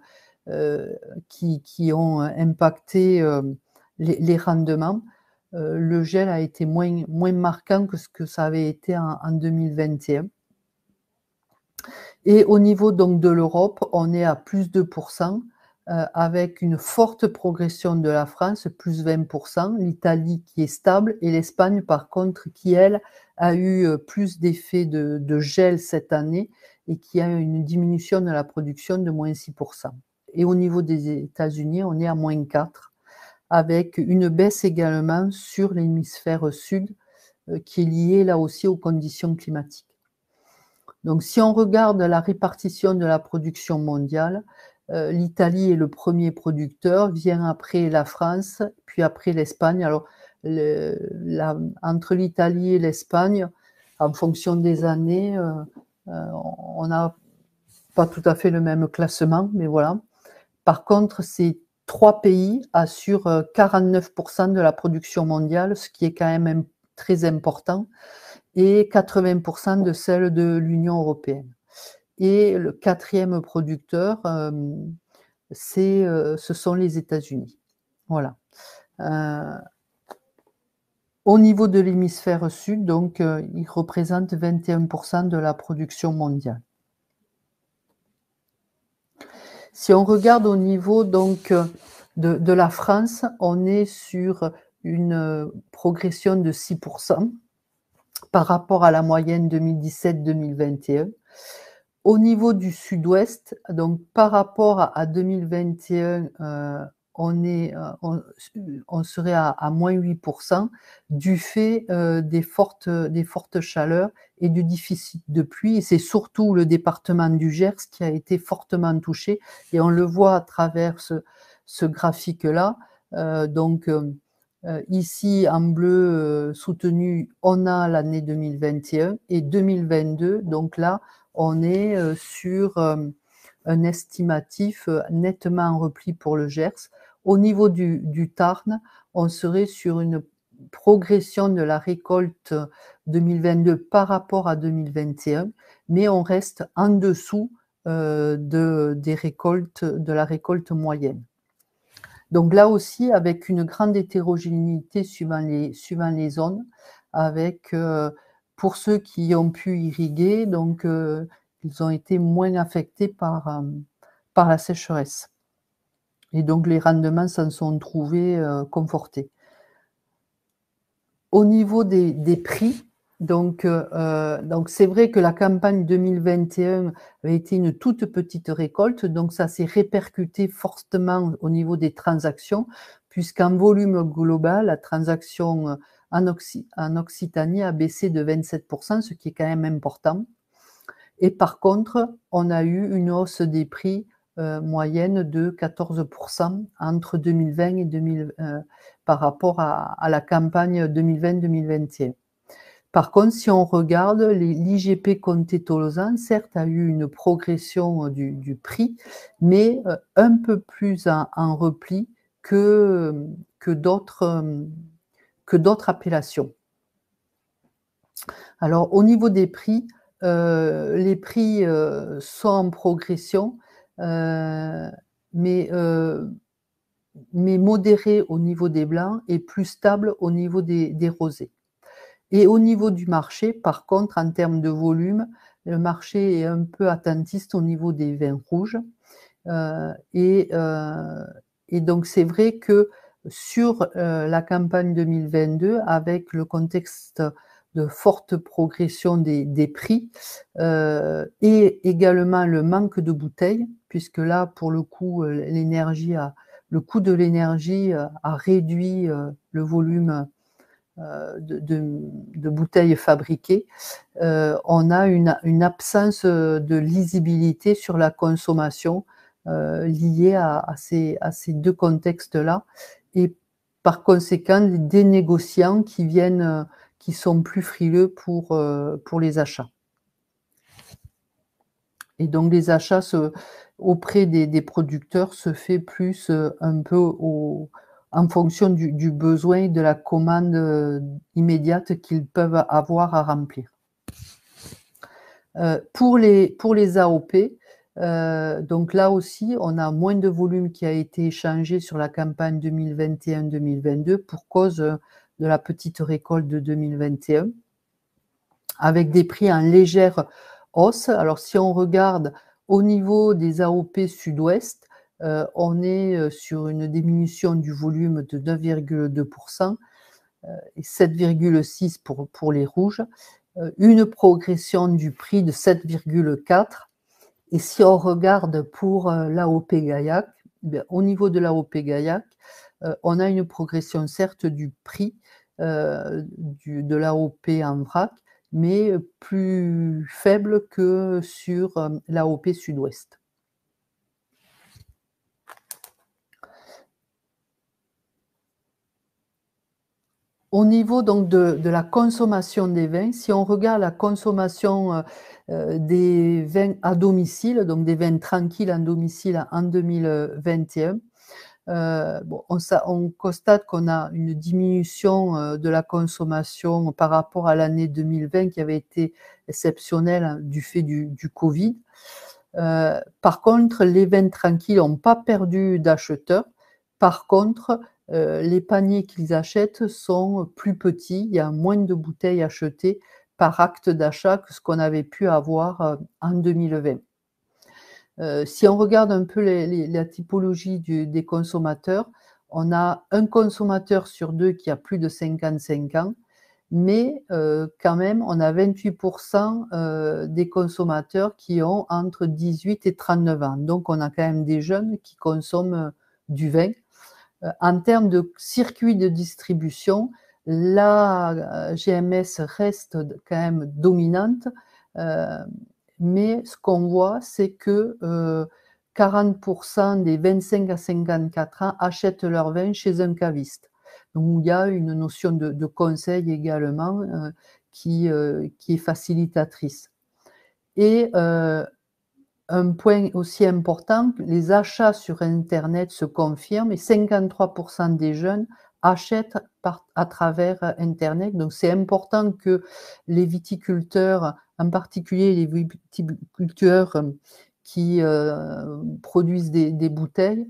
qui ont impacté les rendements. Le gel a été moins marquant que ce que ça avait été en 2021. Et au niveau donc de l'Europe, on est à plus 2%, avec une forte progression de la France, plus 20%, l'Italie qui est stable et l'Espagne par contre qui, elle, a eu plus d'effet de gel cette année et qui a une diminution de la production de moins 6%. Et au niveau des États-Unis, on est à moins 4%, avec une baisse également sur l'hémisphère sud, qui est liée là aussi aux conditions climatiques. Donc si on regarde la répartition de la production mondiale, l'Italie est le premier producteur, vient après la France, puis après l'Espagne. Alors entre l'Italie et l'Espagne, en fonction des années, on n'a pas tout à fait le même classement, mais voilà. Par contre, ces 3 pays assurent 49% de la production mondiale, ce qui est quand même très important, et 80% de celle de l'Union européenne. Et le 4e producteur, ce sont les États-Unis. Voilà. Au niveau de l'hémisphère sud, donc, ils représentent 21% de la production mondiale. Si on regarde au niveau donc de la France, on est sur une progression de 6% par rapport à la moyenne 2017-2021. Au niveau du sud-ouest, donc par rapport à 2021, on serait à moins 8% du fait des fortes chaleurs et du déficit de pluie. Et c'est surtout le département du Gers qui a été fortement touché. Et on le voit à travers ce graphique-là. Ici, en bleu soutenu, on a l'année 2021 et 2022. Donc là, on est sur un estimatif nettement en repli pour le Gers. Au niveau du Tarn, on serait sur une progression de la récolte 2022 par rapport à 2021, mais on reste en dessous de la récolte moyenne. Donc là aussi, avec une grande hétérogénéité suivant les zones, avec pour ceux qui ont pu irriguer, donc ils ont été moins affectés par la sécheresse. Et donc les rendements s'en sont trouvés confortés. Au niveau des prix, donc c'est vrai que la campagne 2021 avait été une toute petite récolte, donc ça s'est répercuté fortement au niveau des transactions, puisqu'en volume global, la transaction en Occitanie a baissé de 27%, ce qui est quand même important. Et par contre, on a eu une hausse des prix moyenne de 14% entre 2020 et par rapport à la campagne 2020-2021. Par contre, si on regarde, l'IGP Comté-Tolosan, certes, a eu une progression du prix, mais un peu plus en repli que d'autres appellations. Alors, au niveau des prix, les prix sont en progression, mais modérés au niveau des blancs et plus stables au niveau des rosés. Et au niveau du marché, par contre, en termes de volume, le marché est un peu attentiste au niveau des vins rouges. Heu et heu et donc c'est vrai que sur, la campagne 2022, avec le contexte de forte progression des prix, et également le manque de bouteilles, puisque là, pour le coup, le coût de l'énergie, a réduit, le volume, de bouteilles fabriquées. On a une absence, de lisibilité sur la consommation, liée à ces 2 contextes-là et par conséquent, des négociants qui sont plus frileux pour les achats. Et donc les achats auprès des producteurs se fait plus, un peu en fonction du besoin et de la commande, immédiate qu'ils peuvent avoir à remplir. Pour les AOP, donc là aussi, on a moins de volume qui a été échangé sur la campagne 2021-2022 pour cause, de la petite récolte de 2021, avec des prix en légère hausse. Alors si on regarde au niveau des AOP Sud-Ouest, on est, sur une diminution du volume de 9,2 et 7,6 pour les rouges, une progression du prix de 7,4 et si on regarde pour, l'AOP Gaillac, bien, au niveau de l'AOP Gaillac, on a une progression certes du prix, de l'AOP en vrac, mais, plus faible que sur, l'AOP Sud-Ouest. Au niveau donc de la consommation des vins, si on regarde la consommation, des vins à domicile, donc des vins tranquilles en domicile en 2021, bon, on constate qu'on a une diminution, de la consommation par rapport à l'année 2020 qui avait été exceptionnelle, hein, du fait du covid. Par contre, les vins tranquilles n'ont pas perdu d'acheteurs. Par contre, les paniers qu'ils achètent sont plus petits. Il y a moins de bouteilles achetées par acte d'achat que ce qu'on avait pu avoir, en 2020. Si on regarde un peu la typologie des consommateurs, on a un consommateur sur 2 qui a plus de 55 ans, mais quand même, on a 28 des consommateurs qui ont entre 18 et 39 ans. Donc on a quand même des jeunes qui consomment, du vin. En termes de circuit de distribution, la, GMS reste quand même dominante, heu, mais ce qu'on voit, c'est que, 40 des 25 à 54 ans achètent leur vin chez un caviste. Donc il y a une notion de conseil également, qui est facilitatrice et un point aussi important, les achats sur internet se confirment et 53 des jeunes achètent à travers, internet. Donc c'est important que les viticulteurs, en particulier les viticulteurs, qui, produisent des bouteilles,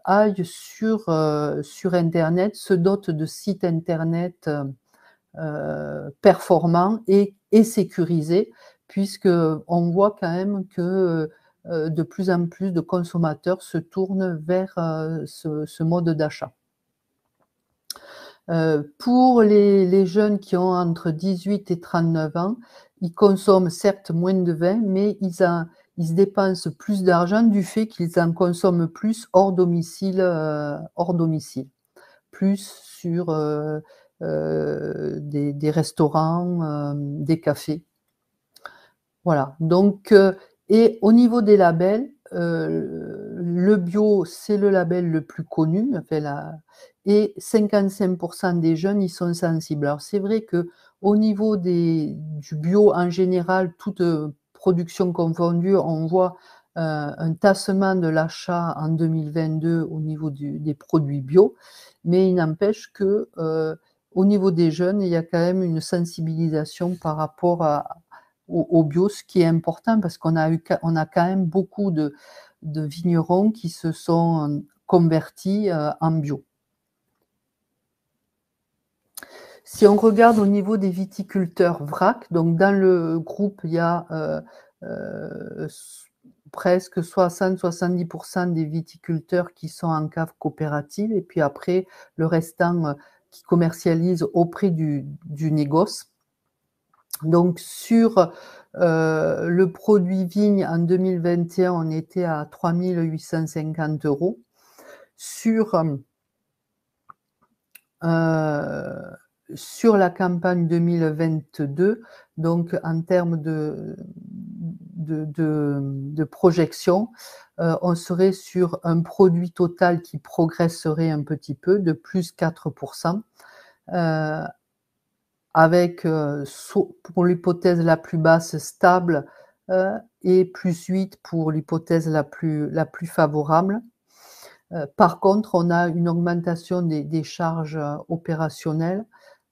aillent sur internet, se dotent de sites internet, performants et sécurisés, puisqu'on voit quand même que, de plus en plus de consommateurs se tournent vers, ce mode d'achat. Pour les jeunes qui ont entre 18 et 39 ans, ils consomment certes moins de vin, mais ils se dépensent plus d'argent du fait qu'ils en consomment plus hors domicile. Plus sur, des restaurants, des cafés. Voilà, donc et au niveau des labels, le bio, c'est le label le plus connu, enfin la et 55 des jeunes y sont sensibles. Alors c'est vrai qu'au niveau du bio en général, toute, production confondue, on voit, un tassement de l'achat en 2022 au niveau des produits bio, mais il n'empêche que, au niveau des jeunes, il y a quand même une sensibilisation par rapport au bio, ce qui est important parce on a quand même beaucoup de vignerons qui se sont, convertis, en bio. Si on regarde au niveau des viticulteurs vrac, donc dans le groupe, il y a presque 60-70% des viticulteurs qui sont en cave coopérative, et puis après, le restant qui commercialisent auprès du négoce. Donc sur le produit vigne en 2021, on était à 3 850 €. Sur la campagne 2022, donc en termes de projection, on serait sur un produit total qui progresserait un petit peu de plus 4%, avec pour l'hypothèse la plus basse stable, et plus 8 pour l'hypothèse la plus favorable. Par contre, on a une augmentation des charges opérationnelles,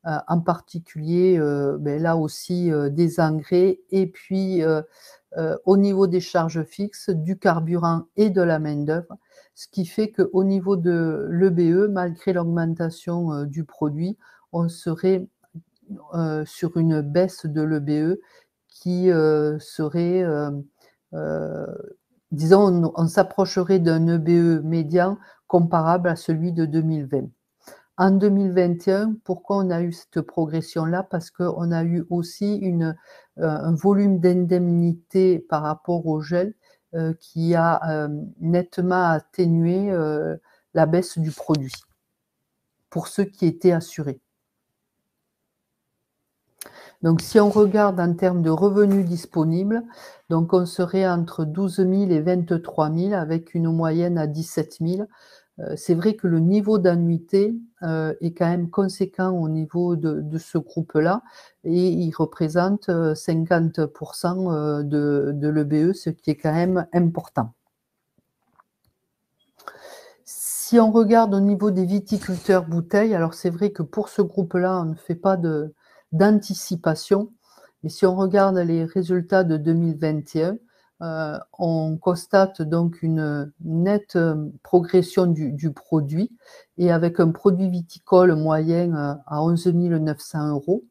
en particulier, là aussi, des engrais, et puis au niveau des charges fixes, du carburant et de la main-d'œuvre. Ce qui fait qu'au niveau de l'EBE, malgré l'augmentation du produit, on serait sur une baisse de l'EBE qui serait, disons, on s'approcherait d'un EBE médian comparable à celui de 2020. En 2021, pourquoi on a eu cette progression-là? Parce qu'on a eu aussi un volume d'indemnité par rapport au gel qui a nettement atténué la baisse du produit pour ceux qui étaient assurés. Donc, si on regarde en termes de revenus disponibles, donc on serait entre 12 000 et 23 000 avec une moyenne à 17 000. C'est vrai que le niveau d'annuité est quand même conséquent au niveau de ce groupe-là, et il représente 50% de l'EBE, ce qui est quand même important. Si on regarde au niveau des viticulteurs bouteilles, alors c'est vrai que pour ce groupe-là, on ne fait pas d'anticipation, mais si on regarde les résultats de 2021, on constate donc une nette progression du produit, et avec un produit viticole moyen à 11 900 €,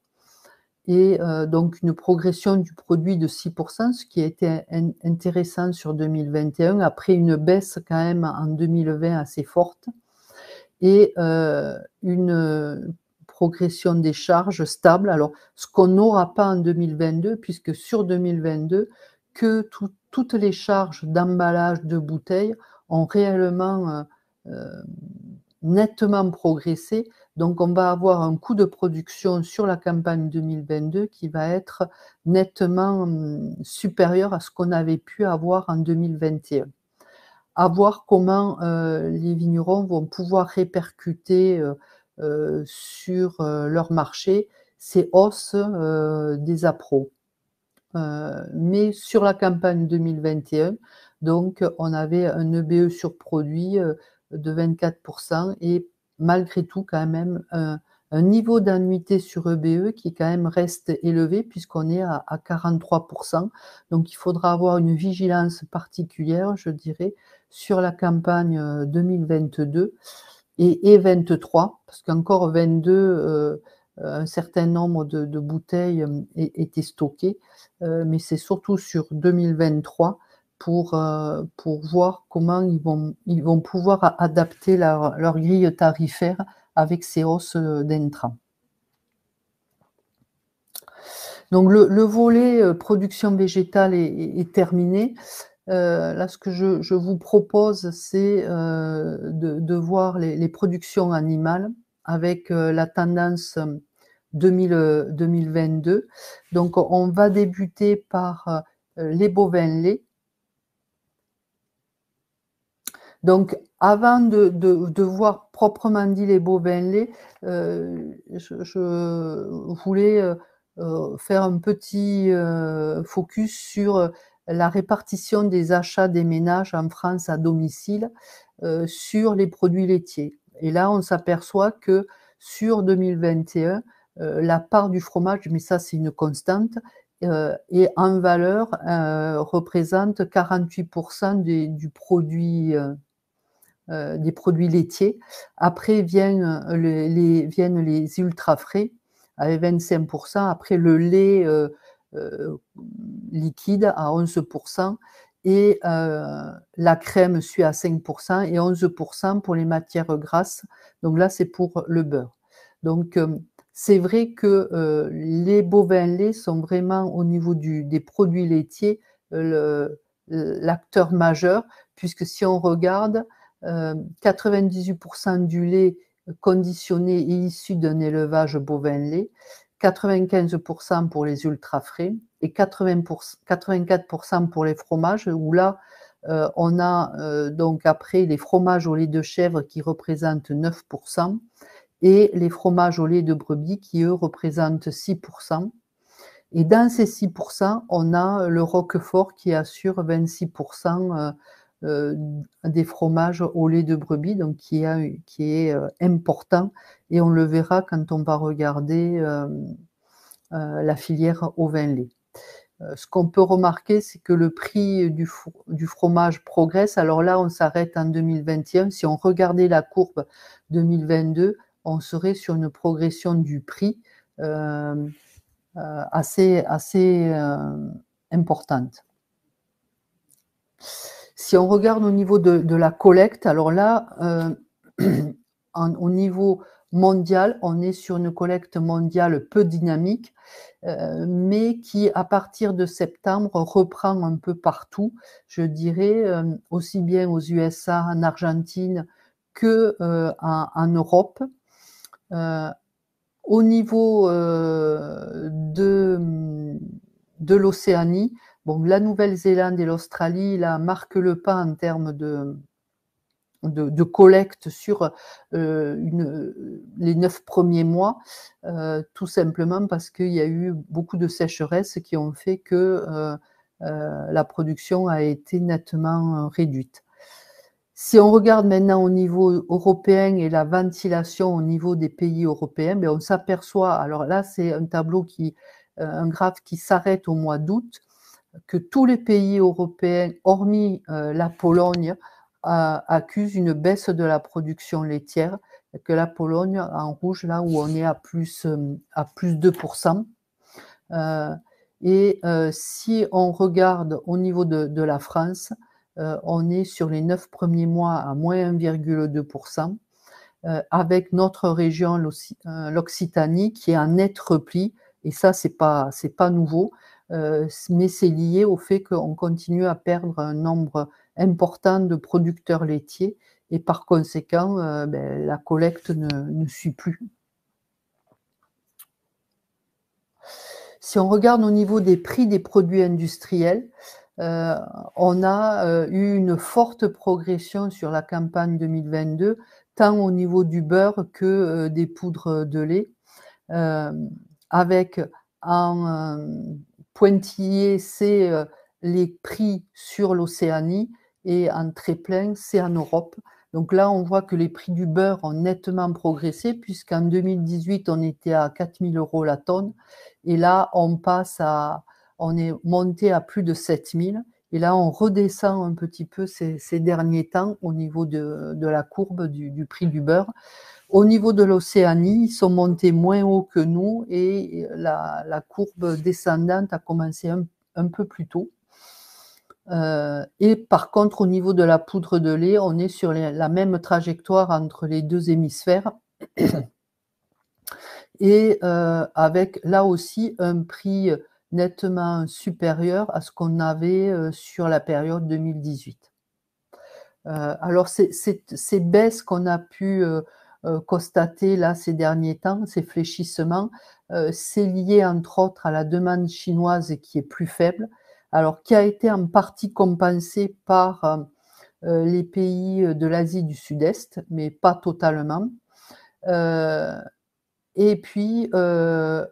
et donc une progression du produit de 6%, ce qui a été intéressant sur 2021, après une baisse quand même en 2020 assez forte, et une progression des charges stable. Alors, ce qu'on n'aura pas en 2022, puisque sur 2022, toutes les charges d'emballage de bouteilles ont réellement nettement progressé. Donc, on va avoir un coût de production sur la campagne 2022 qui va être nettement supérieur à ce qu'on avait pu avoir en 2021. À voir comment les vignerons vont pouvoir répercuter sur leur marché ces hausses des appros. Mais sur la campagne 2021, donc on avait un EBE sur produit de 24%, et malgré tout quand même un niveau d'annuité sur EBE qui quand même reste élevé puisqu'on est à 43%. Donc il faudra avoir une vigilance particulière, je dirais, sur la campagne 2022 et 23, parce qu'encore 22, un certain nombre de bouteilles étaient stockées, mais c'est surtout sur 2023 pour voir comment ils vont pouvoir adapter leur grille tarifaire avec ces hausses d'intrants. Donc le volet production végétale est terminé. Là, ce que je vous propose, c'est de voir les productions animales avec la tendance 2022. Donc, on va débuter par les bovins laits. Donc, avant de voir proprement dit les bovins laits, je voulais faire un petit focus sur la répartition des achats des ménages en France à domicile sur les produits laitiers. Et là, on s'aperçoit que sur 2021, la part du fromage, mais ça c'est une constante, et en valeur représente 48% des produits laitiers. Après viennent les ultra frais, avec 25%. Après, le lait liquide à 11%. Et la crème suit à 5% et 11% pour les matières grasses. Donc là, c'est pour le beurre. Donc, c'est vrai que les bovins laits sont vraiment, au niveau des produits laitiers, l'acteur majeur, puisque si on regarde, 98% du lait conditionné est issu d'un élevage bovin lait, 95% pour les ultra frais et 84% pour les fromages, où là, on a donc après les fromages au lait de chèvre qui représentent 9%, et les fromages au lait de brebis qui, eux, représentent 6%. Et dans ces 6%, on a le Roquefort qui assure 26% des fromages au lait de brebis, donc qui est important, et on le verra quand on va regarder la filière au vin lait. Ce qu'on peut remarquer, c'est que le prix du fromage progresse. Alors là, on s'arrête en 2021. Si on regardait la courbe 2022, on serait sur une progression du prix assez importante. Si on regarde au niveau de la collecte, alors là, au niveau mondial, on est sur une collecte mondiale peu dynamique, mais qui, à partir de septembre, reprend un peu partout, je dirais, aussi bien aux USA, en Argentine, qu'en Europe. Au niveau de l'Océanie, bon, la Nouvelle-Zélande et l'Australie là, marquent le pas en termes de collecte sur les 9 premiers mois, tout simplement parce qu'il y a eu beaucoup de sécheresses qui ont fait que la production a été nettement réduite. Si on regarde maintenant au niveau européen et la ventilation au niveau des pays européens, ben on s'aperçoit, alors là c'est un tableau un graphe qui s'arrête au mois d'août, que tous les pays européens, hormis la Pologne, accusent une baisse de la production laitière, que la Pologne, en rouge, là où on est à plus 2%. Si on regarde au niveau de la France, on est sur les 9 premiers mois à moins 1,2%, avec notre région, l'Occitanie, qui est en net repli, et ça, c'est pas nouveau, mais c'est lié au fait qu'on continue à perdre un nombre important de producteurs laitiers, et par conséquent, la collecte ne suit plus. Si on regarde au niveau des prix des produits industriels, on a eu une forte progression sur la campagne 2022, tant au niveau du beurre que des poudres de lait, avec en pointillé, c'est les prix sur l'Océanie, et en très plein, c'est en Europe. Donc là, on voit que les prix du beurre ont nettement progressé, puisqu'en 2018, on était à 4 000 € la tonne, et là, on est monté à plus de 7 000, et là, on redescend un petit peu ces derniers temps au niveau de la courbe du prix du beurre. Au niveau de l'Océanie, ils sont montés moins haut que nous, et la courbe descendante a commencé un peu plus tôt. Et par contre, au niveau de la poudre de lait, on est sur la même trajectoire entre les deux hémisphères, et avec là aussi un prix nettement supérieur à ce qu'on avait sur la période 2018. Alors ces baisses qu'on a pu constater là ces derniers temps, ces fléchissements, c'est lié entre autres à la demande chinoise qui est plus faible, alors qui a été en partie compensée par les pays de l'Asie du Sud-Est, mais pas totalement. Et puis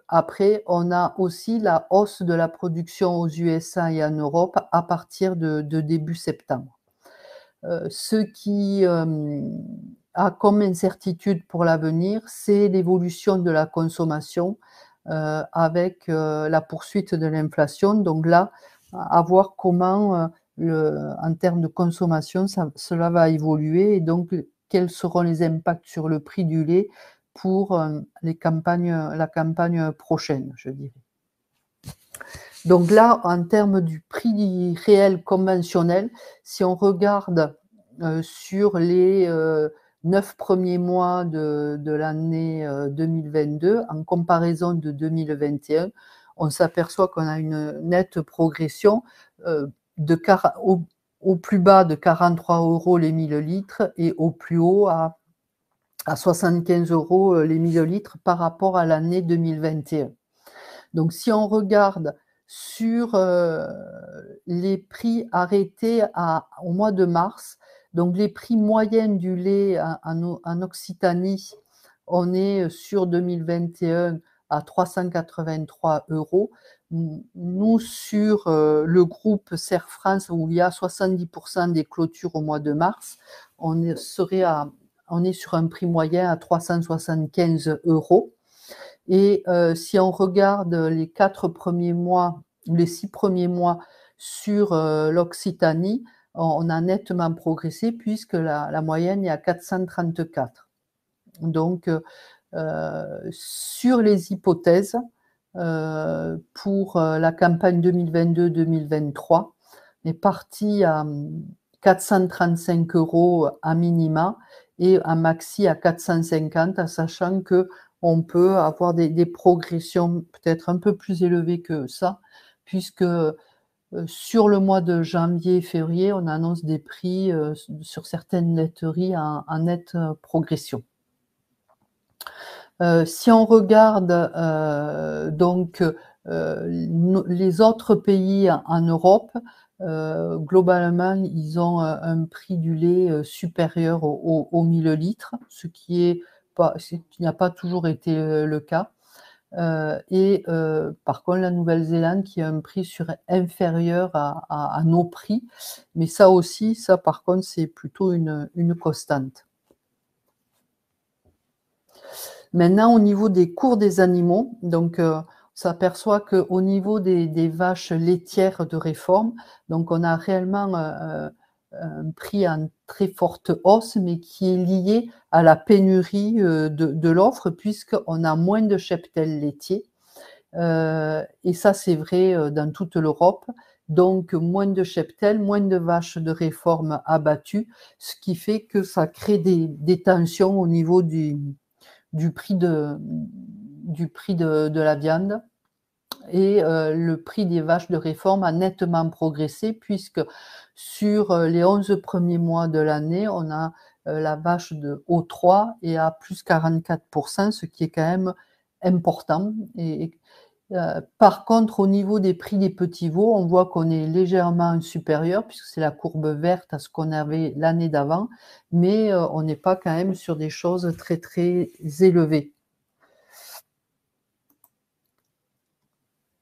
après, on a aussi la hausse de la production aux USA et en Europe à partir de début septembre. Ce qui a comme incertitude pour l'avenir, c'est l'évolution de la consommation avec la poursuite de l'inflation. Donc là, à voir comment, en termes de consommation, cela va évoluer, et donc quels seront les impacts sur le prix du lait, pour la campagne prochaine, je dirais. Donc là, en termes du prix réel conventionnel, si on regarde sur les 9 premiers mois de l'année 2022, en comparaison de 2021, on s'aperçoit qu'on a une nette progression au plus bas de 43 € les millilitres et au plus haut à 75 € les millilitres par rapport à l'année 2021. Donc si on regarde sur les prix arrêtés au mois de mars, donc les prix moyens du lait en Occitanie, on est sur 2021 à 383 €. Nous, sur le groupe Serre France, où il y a 70% des clôtures au mois de mars, on est sur un prix moyen à 375 €. Et si on regarde les 4 premiers mois ou les 6 premiers mois sur l'Occitanie, on a nettement progressé puisque la moyenne est à 434. Donc, sur les hypothèses, pour la campagne 2022-2023, on est parti à 435 € à minima et un maxi à 450, sachant que on peut avoir des progressions peut-être un peu plus élevées que ça, puisque sur le mois de janvier et février, on annonce des prix sur certaines laiteries en nette progression. Si on regarde donc les autres pays en Europe, globalement, ils ont un prix du lait supérieur au millilitre, ce qui n'a pas toujours été le cas. Par contre, la Nouvelle-Zélande qui a un prix inférieur à nos prix, mais ça aussi, par contre, c'est plutôt une constante. Maintenant, au niveau des cours des animaux, donc on s'aperçoit qu'au niveau des vaches laitières de réforme, donc on a réellement un prix en très forte hausse, mais qui est lié à la pénurie de l'offre, puisqu'on a moins de cheptels laitiers. Et ça, c'est vrai dans toute l'Europe. Donc, moins de cheptels, moins de vaches de réforme abattues, ce qui fait que ça crée des tensions au niveau du prix de la viande. Et le prix des vaches de réforme a nettement progressé puisque sur les 11 premiers mois de l'année, on a la vache de O3 et à plus 44%, ce qui est quand même important. Par contre, au niveau des prix des petits veaux, on voit qu'on est légèrement supérieur puisque c'est la courbe verte à ce qu'on avait l'année d'avant, mais on n'est pas quand même sur des choses très très élevées.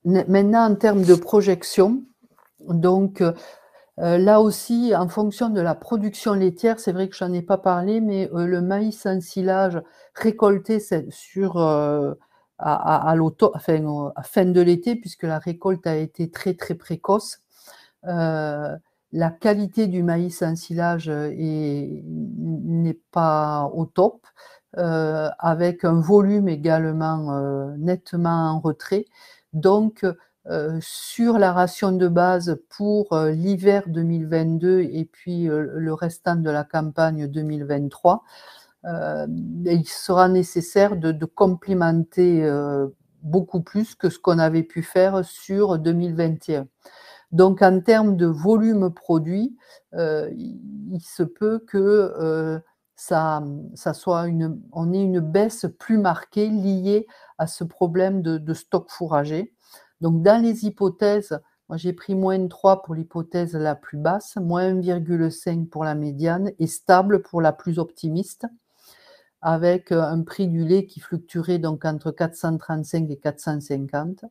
Maintenant, en termes de projection, donc là aussi, en fonction de la production laitière, c'est vrai que je n'en ai pas parlé, mais le maïs ensilage récolté à l'automne, enfin, à fin de l'été, puisque la récolte a été très très précoce. La qualité du maïs ensilage n'est pas au top, avec un volume également nettement en retrait. Donc, sur la ration de base pour l'hiver 2022 et puis le restant de la campagne 2023, il sera nécessaire de complémenter beaucoup plus que ce qu'on avait pu faire sur 2021. Donc, en termes de volume produit, il se peut que on ait une baisse plus marquée liée à ce problème de stock fourragé. Donc, dans les hypothèses, moi j'ai pris -3 pour l'hypothèse la plus basse, -1,5 pour la médiane et stable pour la plus optimiste, avec un prix du lait qui fluctuerait donc entre 435 et 450.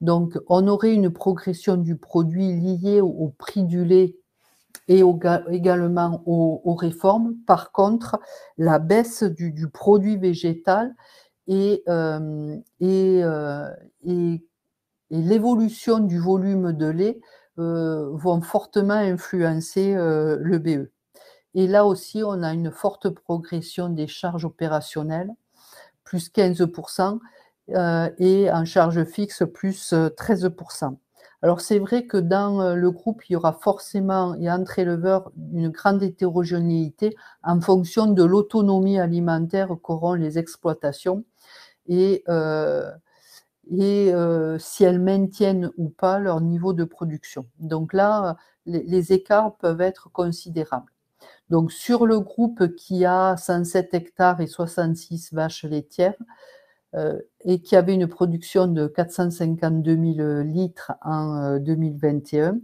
Donc, on aurait une progression du produit liée au prix du lait et également aux réformes. Par contre, la baisse du produit végétal et l'évolution du volume de lait vont fortement influencer le BE. Et là aussi, on a une forte progression des charges opérationnelles plus 15%, et en charge fixe, plus 13%. Alors c'est vrai que dans le groupe, il y aura forcément, et entre éleveurs, une grande hétérogénéité en fonction de l'autonomie alimentaire qu'auront les exploitations et si elles maintiennent ou pas leur niveau de production. Donc là, les écarts peuvent être considérables. Donc sur le groupe qui a 107 hectares et 66 vaches laitières, et qui avait une production de 452 000 litres en 2021,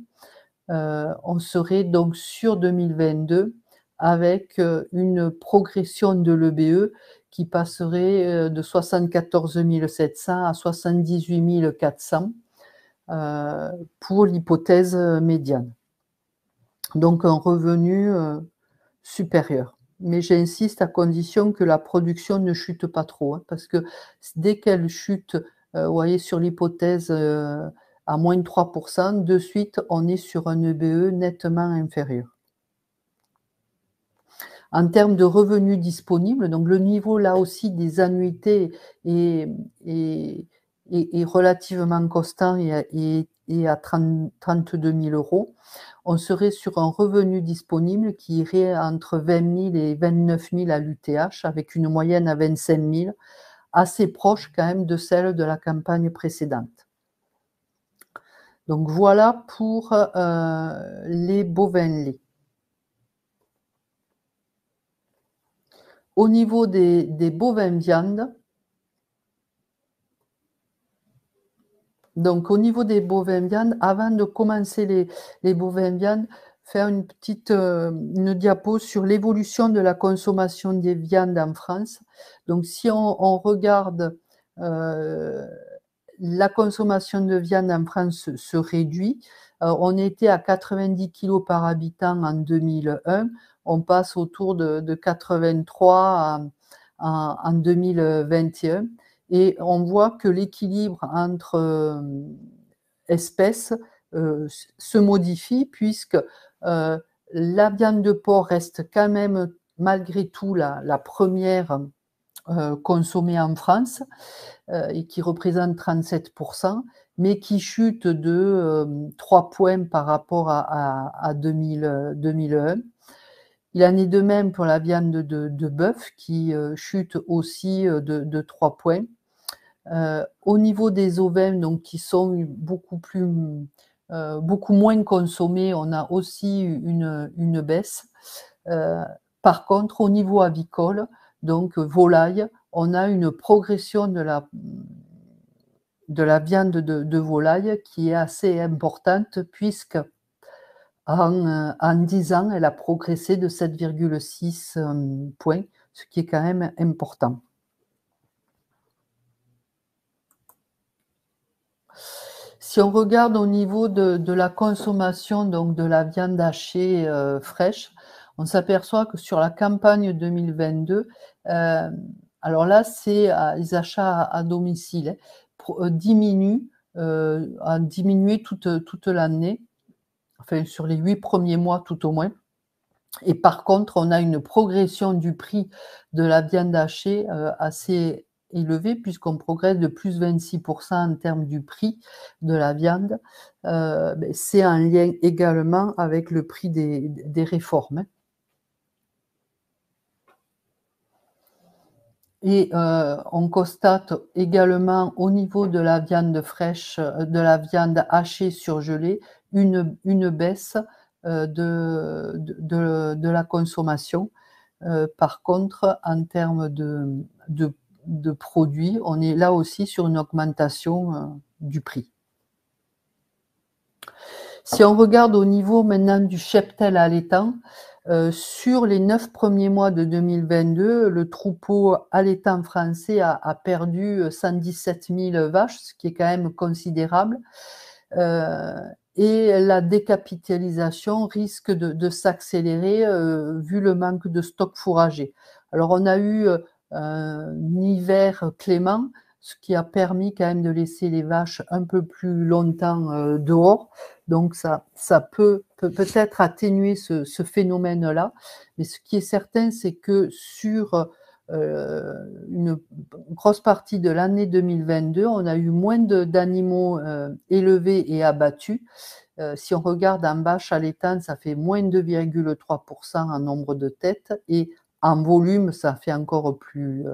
on serait donc sur 2022 avec une progression de l'EBE qui passerait de 74 700 à 78 400 pour l'hypothèse médiane. Donc un revenu supérieur. Mais j'insiste à condition que la production ne chute pas trop, hein, parce que dès qu'elle chute, vous voyez, sur l'hypothèse à moins de 3%, de suite, on est sur un EBE nettement inférieur. En termes de revenus disponibles, donc le niveau là aussi des annuités est relativement constant et à 32 000 euros. On serait sur un revenu disponible qui irait entre 20 000 et 29 000 à l'UTH, avec une moyenne à 25 000, assez proche quand même de celle de la campagne précédente. Donc voilà pour les bovins laits. Au niveau des bovins viande, donc au niveau des bovins viande, avant de commencer les bovins viande, faire une petite une diapo sur l'évolution de la consommation des viandes en France. Donc si on regarde la consommation de viande en France se réduit. On était à 90 kg par habitant en 2001, on passe autour de 83 en 2021 et on voit que l'équilibre entre espèces se modifie puisque la viande de porc reste quand même malgré tout la première consommée en France et qui représente 37%, mais qui chute de 3 points par rapport à 2001. Il en est de même pour la viande de bœuf qui chute aussi de 3 points. Au niveau des ovins, donc, qui sont beaucoup moins consommés, on a aussi une baisse. Par contre, au niveau avicole, donc volaille, on a une progression de la viande de volaille qui est assez importante puisque en 10 ans, elle a progressé de 7,6 points, ce qui est quand même important. Si on regarde au niveau de la consommation donc de la viande hachée fraîche, on s'aperçoit que sur la campagne 2022, alors là, c'est les achats à domicile, diminuent, a diminué toute l'année, enfin sur les 8 premiers mois tout au moins. Et par contre, on a une progression du prix de la viande hachée assez élevée puisqu'on progresse de plus 26% en termes du prix de la viande. C'est en lien également avec le prix des réformes. Et on constate également au niveau de la viande fraîche, de la viande hachée surgelée, une baisse de la consommation. Par contre, en termes de produits, on est là aussi sur une augmentation du prix. Si on regarde au niveau maintenant du cheptel allaitant, sur les 9 premiers mois de 2022, le troupeau allaitant français a perdu 117 000 vaches, ce qui est quand même considérable. Et la décapitalisation risque de s'accélérer vu le manque de stock fourragé. Alors on a eu un hiver clément, ce qui a permis quand même de laisser les vaches un peu plus longtemps dehors. Donc ça peut peut-être atténuer ce phénomène-là. Mais ce qui est certain, c'est que sur une grosse partie de l'année 2022, on a eu moins d'animaux élevés et abattus. Si on regarde en vache allaitante, ça fait moins 2,3% en nombre de têtes et en volume, ça fait encore plus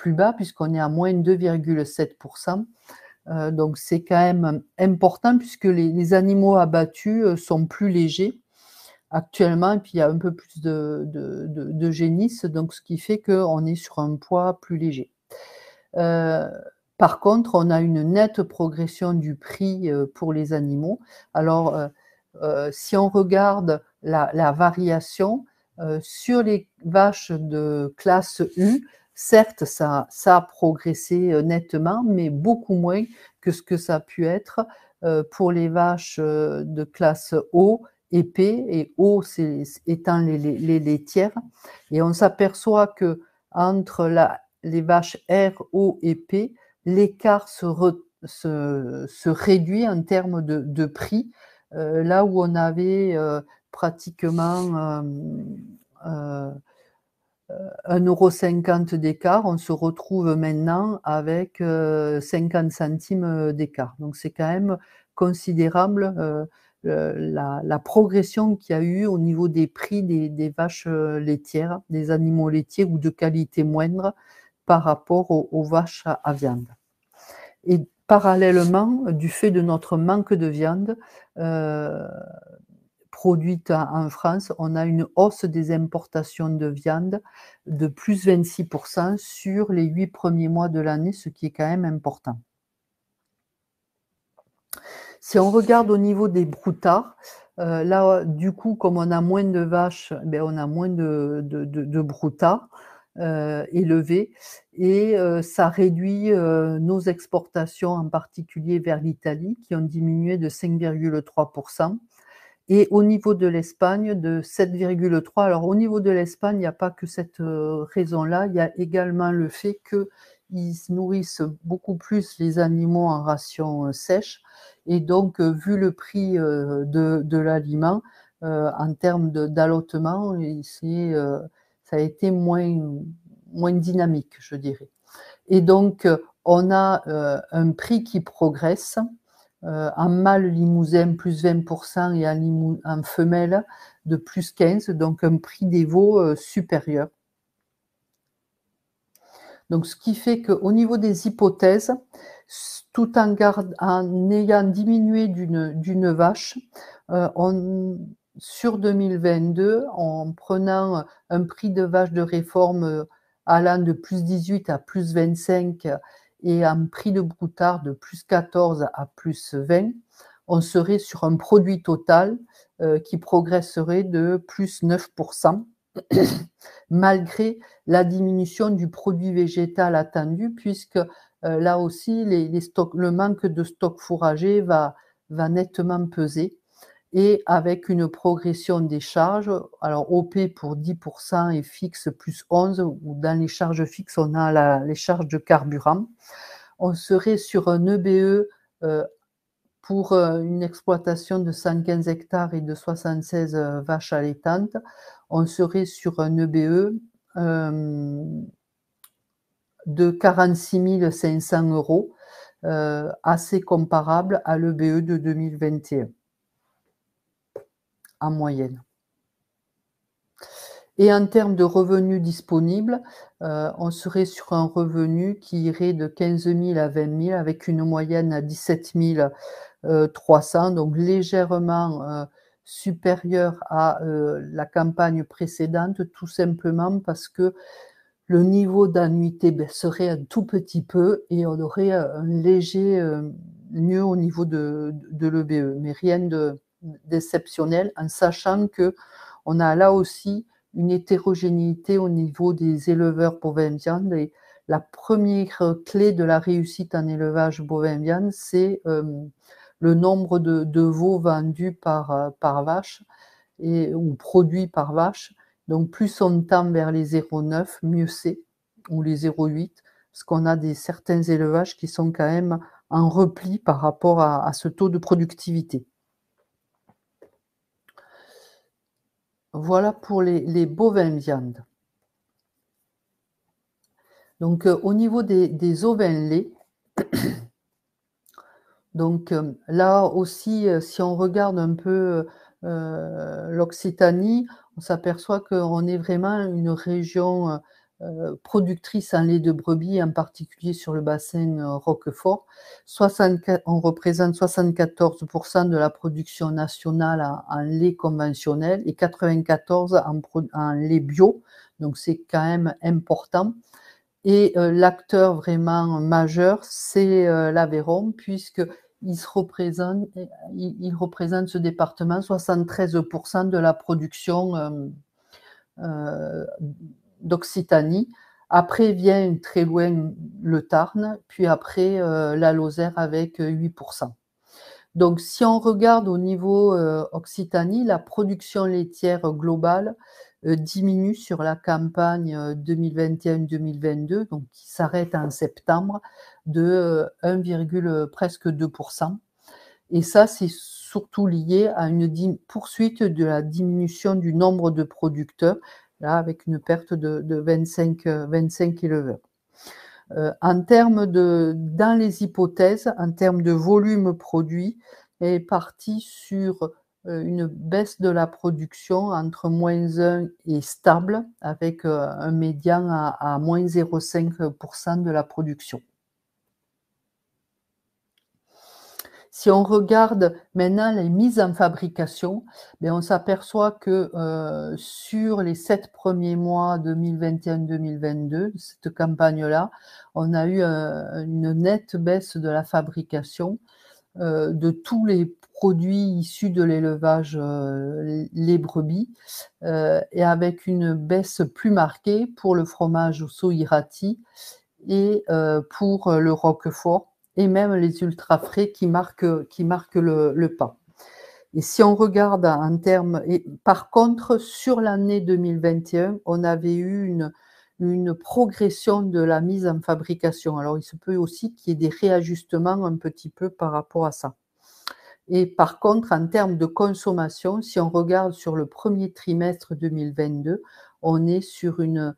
bas puisqu'on est à moins 2,7%. Donc c'est quand même important puisque les animaux abattus sont plus légers actuellement et puis il y a un peu plus de génisses, donc ce qui fait qu'on est sur un poids plus léger. Par contre, on a une nette progression du prix pour les animaux. Alors, si on regarde la variation sur les vaches de classe U, certes, ça a progressé nettement, mais beaucoup moins que ce que ça a pu être pour les vaches de classe O et P, et O étant les laitières. Et on s'aperçoit que entre les vaches R, O et P, l'écart se réduit en termes de prix. Là où on avait pratiquement 1,50 € d'écart, on se retrouve maintenant avec 50 centimes d'écart. Donc c'est quand même considérable la progression qu'il y a eu au niveau des prix des vaches laitières, des animaux laitiers ou de qualité moindre par rapport aux vaches à viande. Et parallèlement, du fait de notre manque de viande produite en France, on a une hausse des importations de viande de plus 26% sur les 8 premiers mois de l'année, ce qui est quand même important. Si on regarde au niveau des broutards, là, du coup, comme on a moins de vaches, on a moins de broutards élevés et ça réduit nos exportations, en particulier vers l'Italie, qui ont diminué de 5,3%. Et au niveau de l'Espagne, de 7,3. Alors au niveau de l'Espagne, il n'y a pas que cette raison-là, il y a également le fait qu'ils nourrissent beaucoup plus les animaux en ration sèche. Et donc, vu le prix de l'aliment, en termes d'allottement, ça a été moins dynamique, je dirais. Et donc, on a un prix qui progresse. En mâle limousin, plus 20% et en femelle de plus 15%, donc un prix des veaux supérieur. Donc, ce qui fait qu'au niveau des hypothèses, tout en ayant diminué d'une vache, sur 2022, en prenant un prix de vache de réforme allant de plus 18 à plus 25 et un prix de broutard de plus 14 à plus 20, on serait sur un produit total qui progresserait de plus 9%, malgré la diminution du produit végétal attendu, puisque là aussi, le manque de stock fourragé va nettement peser, et avec une progression des charges, alors OP pour 10% et fixe plus 11%, ou dans les charges fixes, on a les charges de carburant. On serait sur un EBE pour une exploitation de 115 hectares et de 76 vaches allaitantes, on serait sur un EBE de 46 500 €, assez comparable à l'EBE de 2021, en moyenne. Et en termes de revenus disponibles, on serait sur un revenu qui irait de 15 000 à 20 000, avec une moyenne à 17 300, donc légèrement supérieur à la campagne précédente, tout simplement parce que le niveau d'annuité baisserait un tout petit peu et on aurait un léger mieux au niveau de l'EBE, mais rien d'exceptionnel, en sachant qu'on a là aussi une hétérogénéité au niveau des éleveurs bovins viande. Et la première clé de la réussite en élevage bovin viande, c'est le nombre de veaux vendus par vache ou produits par vache. Donc plus on tend vers les 0,9, mieux c'est, ou les 0,8, parce qu'on a certains élevages qui sont quand même en repli par rapport à ce taux de productivité. Voilà pour les bovins viande. Donc, au niveau des ovins laits, donc là aussi, si on regarde un peu, l'Occitanie, on s'aperçoit qu'on est vraiment une région, productrice en lait de brebis, en particulier sur le bassin, Roquefort. On représente 74 de la production nationale en lait conventionnel et 94 en lait bio, donc c'est quand même important. Et l'acteur vraiment majeur, c'est l'Aveyron, puisqu'il représente ce département 73 de la production euh, d'Occitanie. Après vient très loin le Tarn, puis après la Lozère avec 8%. Donc, si on regarde au niveau Occitanie, la production laitière globale diminue sur la campagne 2021-2022, donc qui s'arrête en septembre, de 1, presque 2%. Et ça, c'est surtout lié à une poursuite de la diminution du nombre de producteurs, là, avec une perte de 25 éleveurs. Dans les hypothèses, en termes de volume produit, est parti sur une baisse de la production entre -1 et stable, avec un médian à moins 0,5% de la production. Si on regarde maintenant les mises en fabrication, ben on s'aperçoit que sur les 7 premiers mois 2021-2022, cette campagne-là, on a eu une nette baisse de la fabrication de tous les produits issus de l'élevage les brebis, et avec une baisse plus marquée pour le fromage Soirati et pour le Roquefort, et même les ultra frais qui marquent le pas. Et si on regarde en termes, et par contre, sur l'année 2021, on avait eu une progression de la mise en fabrication. Alors, il se peut aussi qu'il y ait des réajustements un petit peu par rapport à ça. Et par contre, en termes de consommation, si on regarde sur le premier trimestre 2022, on est sur une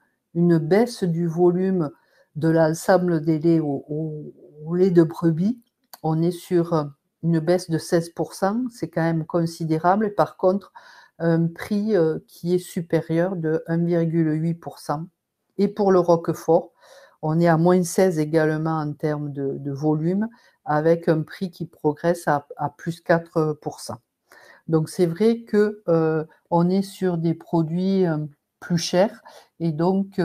baisse du volume de l'ensemble des laits au lait de brebis. On est sur une baisse de 16%, c'est quand même considérable. Et par contre, un prix qui est supérieur de 1,8%. Et pour le Roquefort, on est à -16 également en termes de volume, avec un prix qui progresse à plus 4%. Donc c'est vrai que on est sur des produits plus chers, et donc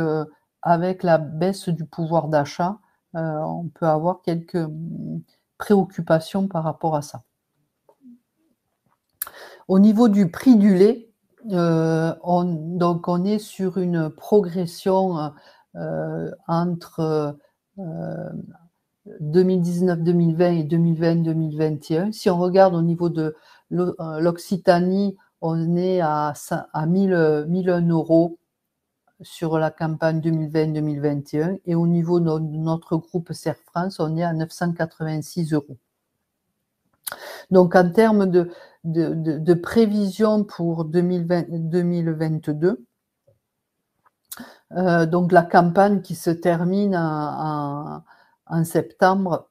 avec la baisse du pouvoir d'achat, on peut avoir quelques préoccupations par rapport à ça. Au niveau du prix du lait, on est sur une progression entre 2019-2020 et 2020-2021. Si on regarde au niveau de l'Occitanie, on est à 1001 € sur la campagne 2020-2021, et au niveau de notre groupe Serre France, on est à 986 €. Donc, en termes de prévision pour 2022, donc la campagne qui se termine en septembre,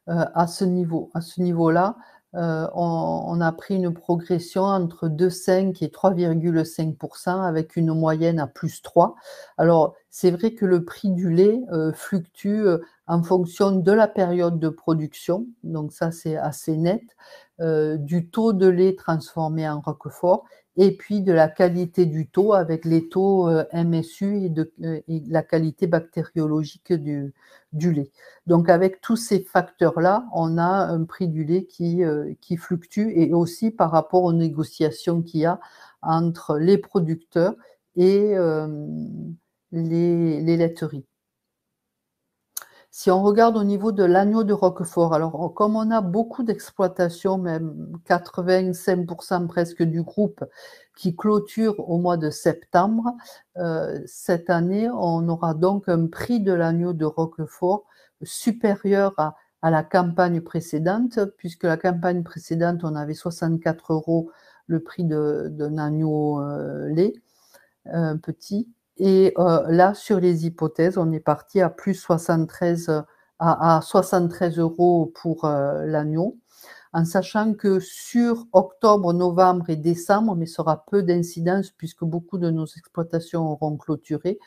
à ce niveau-là, on a pris une progression entre 2,5 et 3,5%, avec une moyenne à +3. Alors, c'est vrai que le prix du lait fluctue en fonction de la période de production, donc ça c'est assez net, du taux de lait transformé en Roquefort, et puis de la qualité du taux, avec les taux MSU et la qualité bactériologique du lait. Donc avec tous ces facteurs-là, on a un prix du lait qui fluctue, et aussi par rapport aux négociations qu'il y a entre les producteurs et les laiteries. Si on regarde au niveau de l'agneau de Roquefort, alors comme on a beaucoup d'exploitations, même 85% presque du groupe, qui clôture au mois de septembre, cette année, on aura donc un prix de l'agneau de Roquefort supérieur à la campagne précédente, puisque la campagne précédente, on avait 64 € le prix d'un agneau lait petit. Et là, sur les hypothèses, on est parti à plus 73, à 73 € pour, l'agneau, en sachant que sur octobre, novembre et décembre, mais ça aura peu d'incidence puisque beaucoup de nos exploitations auront clôturé,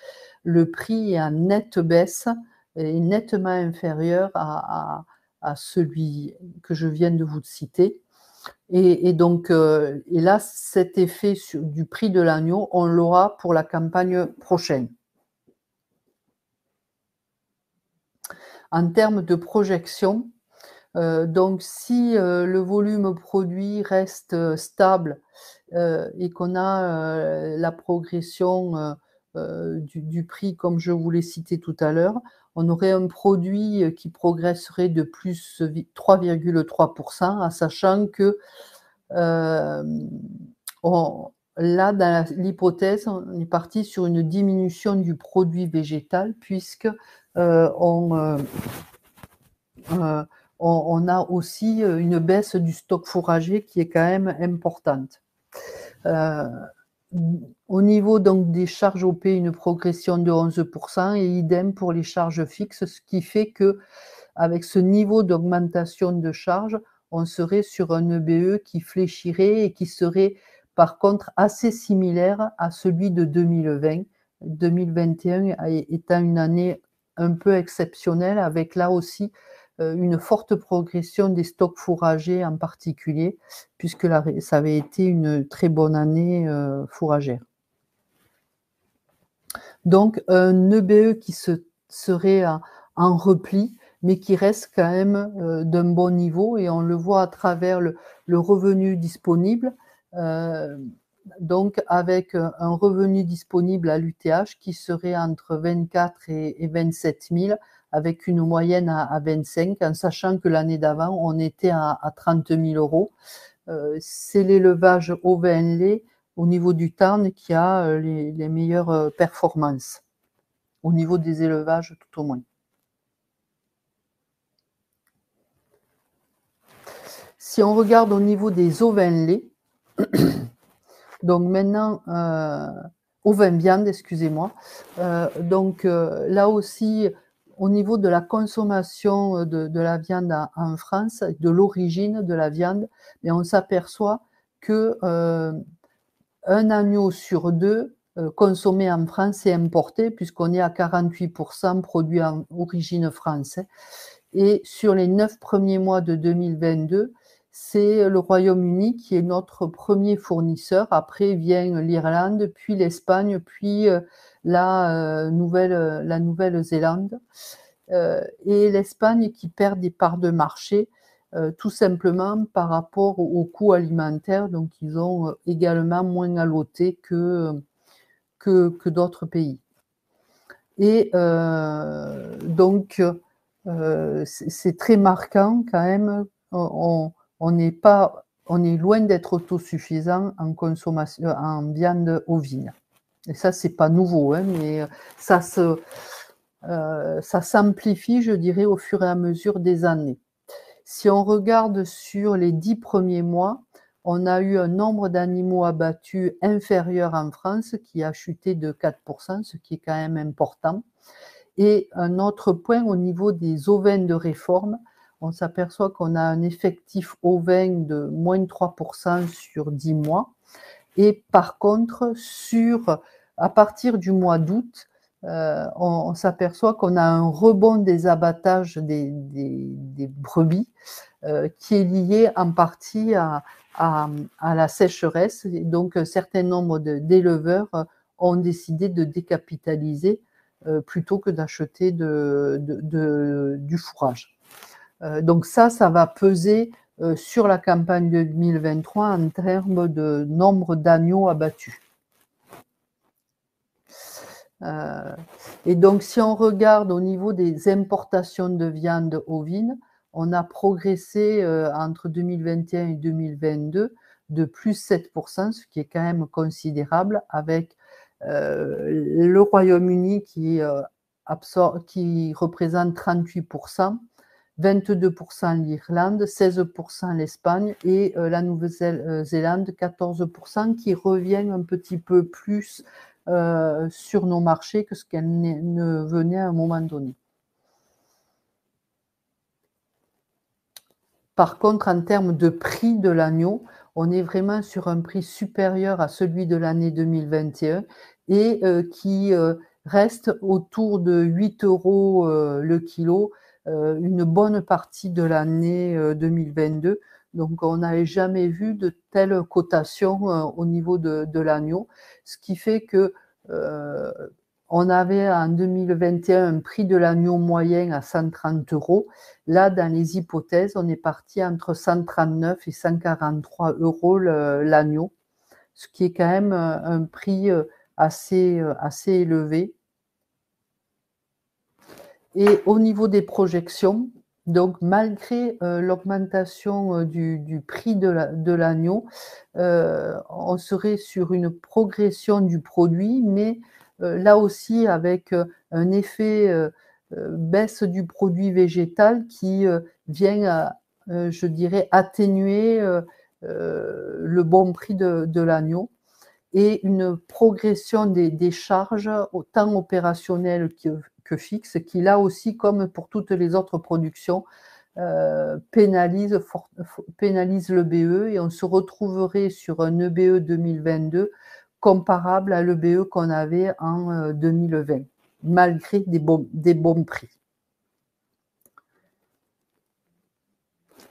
le prix est en nette baisse et nettement inférieur à celui que je viens de vous citer. Et donc, et là, cet effet du prix de l'agneau, on l'aura pour la campagne prochaine. En termes de projection, donc si le volume produit reste stable et qu'on a la progression du prix comme je vous l'ai cité tout à l'heure, on aurait un produit qui progresserait de plus 3,3%, en sachant que là, dans l'hypothèse, on est parti sur une diminution du produit végétal puisque on, euh, on a aussi une baisse du stock fourrager qui est quand même importante. Au niveau donc des charges OP, une progression de 11% et idem pour les charges fixes, ce qui fait que avec ce niveau d'augmentation de charges, on serait sur un EBE qui fléchirait et qui serait par contre assez similaire à celui de 2020. 2021 étant une année un peu exceptionnelle avec là aussi une forte progression des stocks fourragers en particulier, puisque ça avait été une très bonne année fourragère. Donc un EBE qui serait en repli, mais qui reste quand même d'un bon niveau, et on le voit à travers le revenu disponible, donc avec un revenu disponible à l'UTH qui serait entre 24 et 27 000, avec une moyenne à 25, en sachant que l'année d'avant, on était à 30 000 €. C'est l'élevage ovin-lait au niveau du Tarn qui a les meilleures performances, au niveau des élevages tout au moins. Si on regarde au niveau des ovins-lait, donc maintenant, ovins-viande, excusez-moi, donc là aussi, au niveau de la consommation de la viande en France, de l'origine de la viande, mais on s'aperçoit que un agneau sur deux consommé en France est importé, puisqu'on est à 48% produit en origine France. Et sur les 9 premiers mois de 2022, c'est le Royaume-Uni qui est notre premier fournisseur. Après vient l'Irlande, puis l'Espagne, puis la Nouvelle-Zélande. Et l'Espagne qui perd des parts de marché tout simplement par rapport aux coûts alimentaires. Donc ils ont également moins alloté que d'autres pays. Et donc c'est très marquant quand même. On est loin d'être autosuffisant en consommation, en viande ovine. Et ça, c'est pas nouveau, hein, mais ça s'amplifie, je dirais, au fur et à mesure des années. Si on regarde sur les 10 premiers mois, on a eu un nombre d'animaux abattus inférieur en France qui a chuté de 4%, ce qui est quand même important. Et un autre point au niveau des ovins de réforme, on s'aperçoit qu'on a un effectif ovin de moins 3% sur 10 mois. Et par contre, à partir du mois d'août, on s'aperçoit qu'on a un rebond des abattages des brebis qui est lié en partie à la sécheresse. Et donc, un certain nombre d'éleveurs ont décidé de décapitaliser plutôt que d'acheter du fourrage. Donc ça va peser sur la campagne de 2023 en termes de nombre d'agneaux abattus. Et donc, si on regarde au niveau des importations de viande ovine, on a progressé entre 2021 et 2022 de plus 7%, ce qui est quand même considérable, avec le Royaume-Uni qui représente 38%, 22% l'Irlande, 16% l'Espagne et la Nouvelle-Zélande, 14%, qui revient un petit peu plus sur nos marchés que ce qu'elle ne venait à un moment donné. Par contre, en termes de prix de l'agneau, on est vraiment sur un prix supérieur à celui de l'année 2021 et qui reste autour de 8 € le kilo, une bonne partie de l'année 2022. Donc, on n'avait jamais vu de telles cotations au niveau de l'agneau, ce qui fait que on avait en 2021 un prix de l'agneau moyen à 130 €. Là, dans les hypothèses, on est parti entre 139 et 143 € l'agneau, ce qui est quand même un prix assez élevé. Et au niveau des projections, donc malgré l'augmentation du prix de l'agneau, on serait sur une progression du produit, mais là aussi avec un effet baisse du produit végétal qui vient, je dirais, atténuer le bon prix de l'agneau et une progression des charges, autant opérationnelles que fixes, qui là aussi, comme pour toutes les autres productions, pénalise le BE et on se retrouverait sur un EBE 2022 comparable à l'EBE qu'on avait en 2020, malgré des bons prix.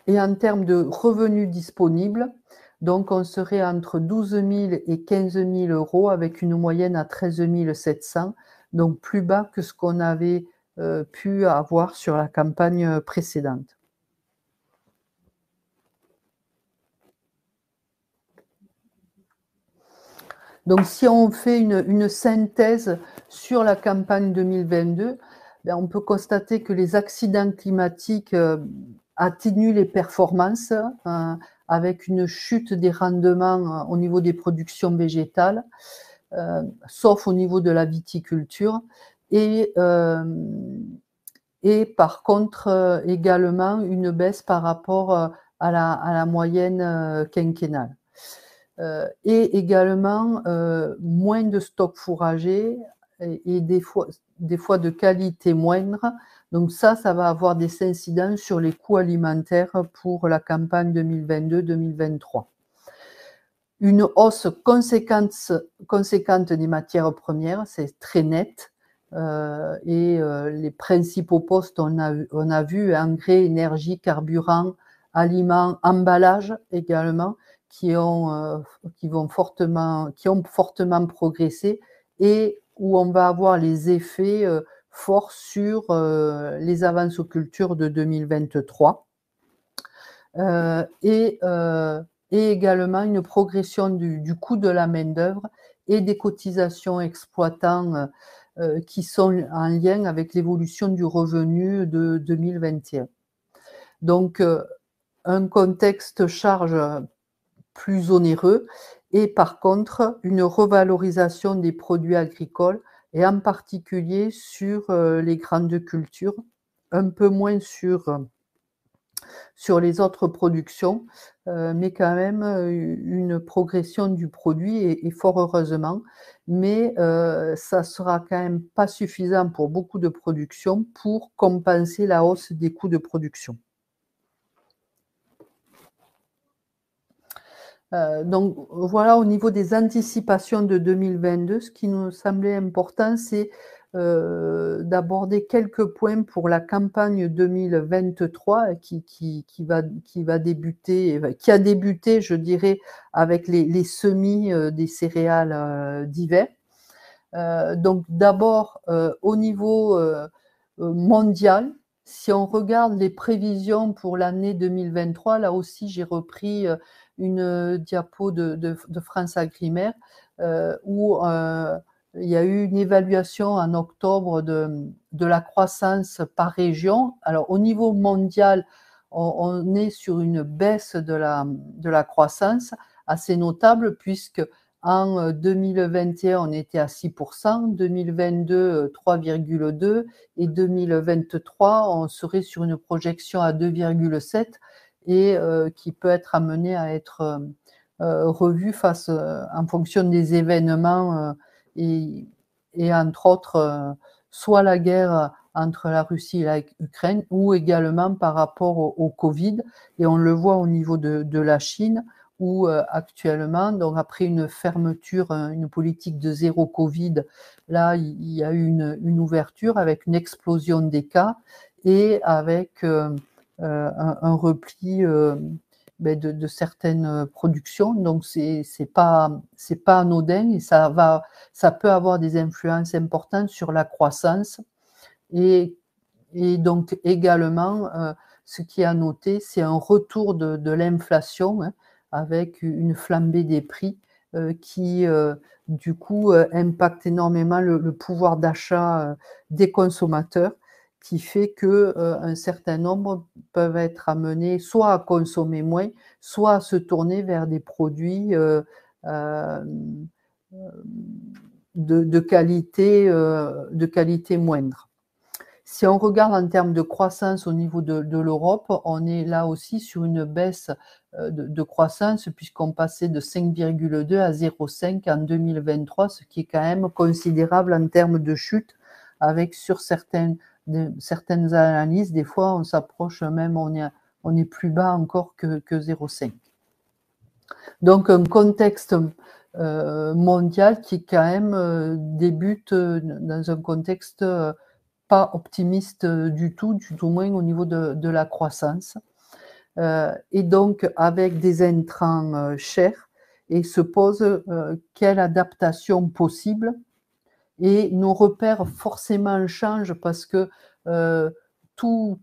Et en termes de revenus disponibles, donc on serait entre 12 000 et 15 000 € avec une moyenne à 13 700, donc plus bas que ce qu'on avait pu avoir sur la campagne précédente. Donc si on fait une synthèse sur la campagne 2022, ben, on peut constater que les accidents climatiques atténuent les performances avec une chute des rendements au niveau des productions végétales, sauf au niveau de la viticulture. Et par contre, également une baisse par rapport à la moyenne quinquennale. Et également moins de stocks fourragers et des fois de qualité moindre. Donc ça va avoir des incidences sur les coûts alimentaires pour la campagne 2022-2023. Une hausse conséquente des matières premières, c'est très net. Et les principaux postes, on a vu engrais, énergie, carburant, aliments, emballage également, qui ont fortement progressé et où on va avoir les effets forts sur les avances aux cultures de 2023. Et également une progression du coût de la main-d'œuvre et des cotisations exploitants qui sont en lien avec l'évolution du revenu de 2021. Donc, un contexte charge plus onéreux et par contre, une revalorisation des produits agricoles et en particulier sur les grandes cultures, un peu moins sur les autres productions, mais quand même une progression du produit et fort heureusement. Mais ça sera quand même pas suffisant pour beaucoup de productions pour compenser la hausse des coûts de production. Donc voilà, au niveau des anticipations de 2022, ce qui nous semblait important, c'est d'aborder quelques points pour la campagne 2023 qui va débuter, qui a débuté, je dirais, avec les semis des céréales d'hiver. Donc d'abord, au niveau mondial, si on regarde les prévisions pour l'année 2023, là aussi j'ai repris une diapo de France Agrimaire où il y a eu une évaluation en octobre de la croissance par région. Alors au niveau mondial, on est sur une baisse de la croissance assez notable puisque en 2021, on était à 6%, 2022, 3,2% et 2023, on serait sur une projection à 2,7% et qui peut être amenée à être revue en fonction des événements et, et entre autres, soit la guerre entre la Russie et l'Ukraine, ou également par rapport au Covid. Et on le voit au niveau de la Chine, où actuellement, donc après une fermeture, une politique de zéro Covid, là, il y a eu une ouverture avec une explosion des cas et avec un repli de certaines productions. Donc, c'est pas anodin et ça peut avoir des influences importantes sur la croissance. Et, donc également, ce qui est à noter, c'est un retour de l'inflation, hein, avec une flambée des prix qui, du coup, impacte énormément le pouvoir d'achat des consommateurs, qui fait qu'un certain nombre peuvent être amenés soit à consommer moins, soit à se tourner vers des produits euh, de qualité moindre. Si on regarde en termes de croissance au niveau de l'Europe, on est là aussi sur une baisse de croissance, puisqu'on passait de 5,2 à 0,5 en 2023, ce qui est quand même considérable en termes de chute, avec sur certaines analyses, des fois on s'approche même, on est plus bas encore que 0,5. Donc un contexte mondial qui quand même débute dans un contexte pas optimiste du tout moins au niveau de la croissance. Et donc avec des intrants chers, et se pose quelle adaptation possible. Et nos repères forcément changent parce que tout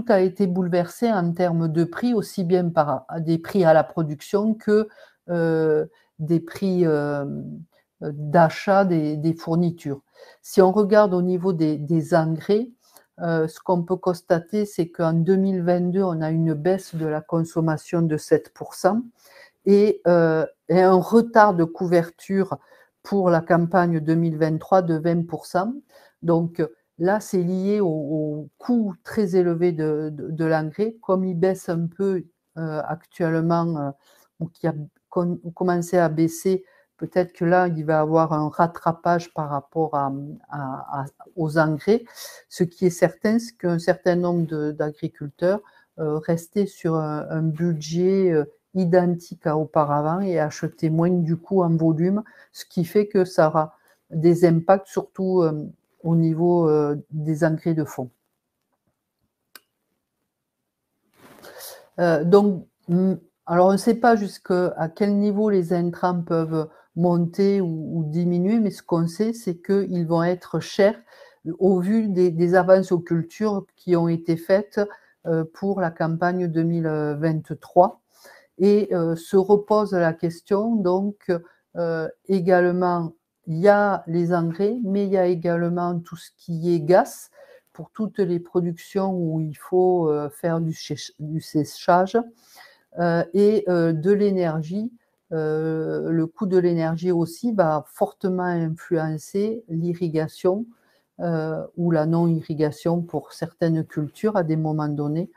a été bouleversé en termes de prix, aussi bien par des prix à la production que des prix d'achat des fournitures. Si on regarde au niveau des engrais, ce qu'on peut constater, c'est qu'en 2022, on a une baisse de la consommation de 7% et un retard de couverture pour la campagne 2023 de 20%. Donc là, c'est lié au coût très élevé de l'engrais. Comme il baisse un peu actuellement, qui a commencé à baisser, peut-être que là, il va y avoir un rattrapage par rapport aux engrais. Ce qui est certain, c'est qu'un certain nombre d'agriculteurs restaient sur un budget identique à auparavant et achetaient moins du coup en volume, ce qui fait que ça aura des impacts surtout au niveau des engrais de fond. Donc, alors on ne sait pas jusqu'à quel niveau les intrants peuvent monter ou diminuer, mais ce qu'on sait, c'est qu'ils vont être chers au vu des avances aux cultures qui ont été faites pour la campagne 2023. Et se repose la question, donc également, il y a les engrais, mais il y a également tout ce qui est gaz, pour toutes les productions où il faut faire du séchage, et de l'énergie. Le coût de l'énergie aussi va fortement influencer l'irrigation ou la non-irrigation pour certaines cultures à des moments donnés.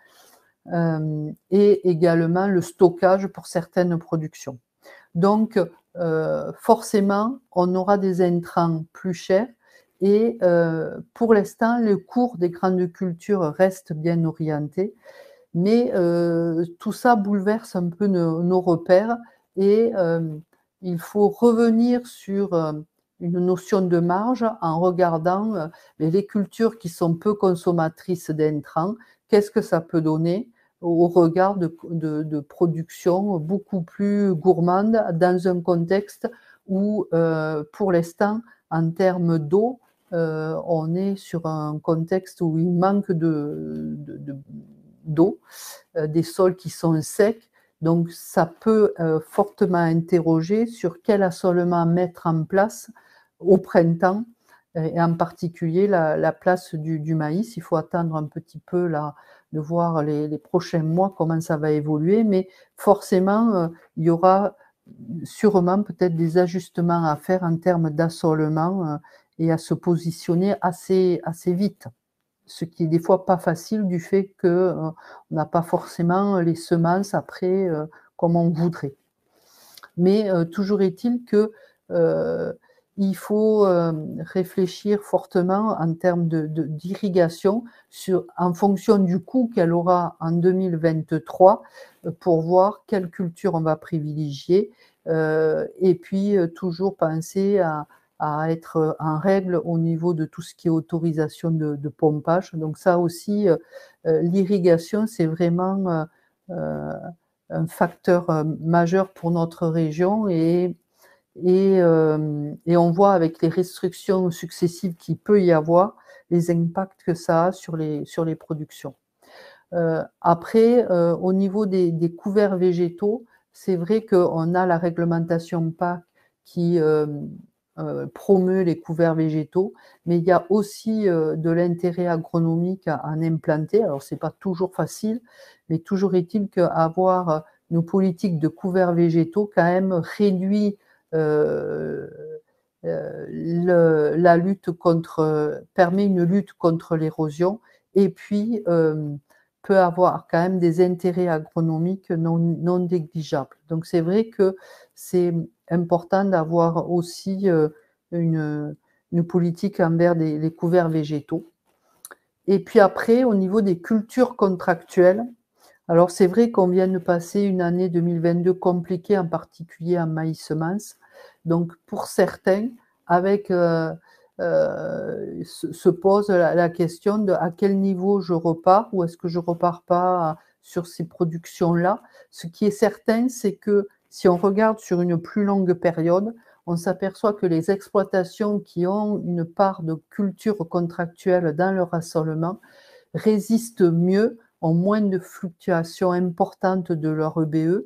Et également le stockage pour certaines productions. Donc, forcément, on aura des intrants plus chers et pour l'instant, le cours des grandes cultures reste bien orienté, mais tout ça bouleverse un peu nos repères et il faut revenir sur une notion de marge en regardant les cultures qui sont peu consommatrices d'intrants, qu'est-ce que ça peut donner au regard de production beaucoup plus gourmande dans un contexte où, pour l'instant, en termes d'eau, on est sur un contexte où il manque d'eau, des sols qui sont secs. Donc, ça peut fortement interroger sur quel assolement mettre en place au printemps, et en particulier la place du maïs. Il faut attendre un petit peu là, de voir les prochains mois comment ça va évoluer, mais forcément, il y aura sûrement peut-être des ajustements à faire en termes d'assolement et à se positionner assez vite. Ce qui est des fois pas facile du fait qu'on n'a pas forcément les semences après comme on voudrait. Mais toujours est-il que il faut réfléchir fortement en termes d'irrigation en fonction du coût qu'elle aura en 2023 pour voir quelle culture on va privilégier et puis toujours penser à être en règle au niveau de tout ce qui est autorisation de pompage. Donc ça aussi, l'irrigation, c'est vraiment un facteur majeur pour notre région et on voit avec les restrictions successives qu'il peut y avoir, les impacts que ça a sur les productions. Après, au niveau des couverts végétaux, c'est vrai qu'on a la réglementation PAC qui promeut les couverts végétaux, mais il y a aussi de l'intérêt agronomique à en implanter. Alors, c'est pas toujours facile, mais toujours est-il qu'avoir nos politiques de couverts végétaux quand même réduit euh, la lutte permet une lutte contre l'érosion et puis peut avoir quand même des intérêts agronomiques non négligeables. Donc c'est vrai que c'est important d'avoir aussi une politique envers les couverts végétaux. Et puis après, au niveau des cultures contractuelles, alors c'est vrai qu'on vient de passer une année 2022 compliquée, en particulier en maïs semences. Donc pour certains, avec se pose la question de à quel niveau je repars ou est-ce que je repars pas sur ces productions-là. Ce qui est certain, c'est que si on regarde sur une plus longue période, on s'aperçoit que les exploitations qui ont une part de culture contractuelle dans leur assolement résistent mieux, ont moins de fluctuations importantes de leur EBE.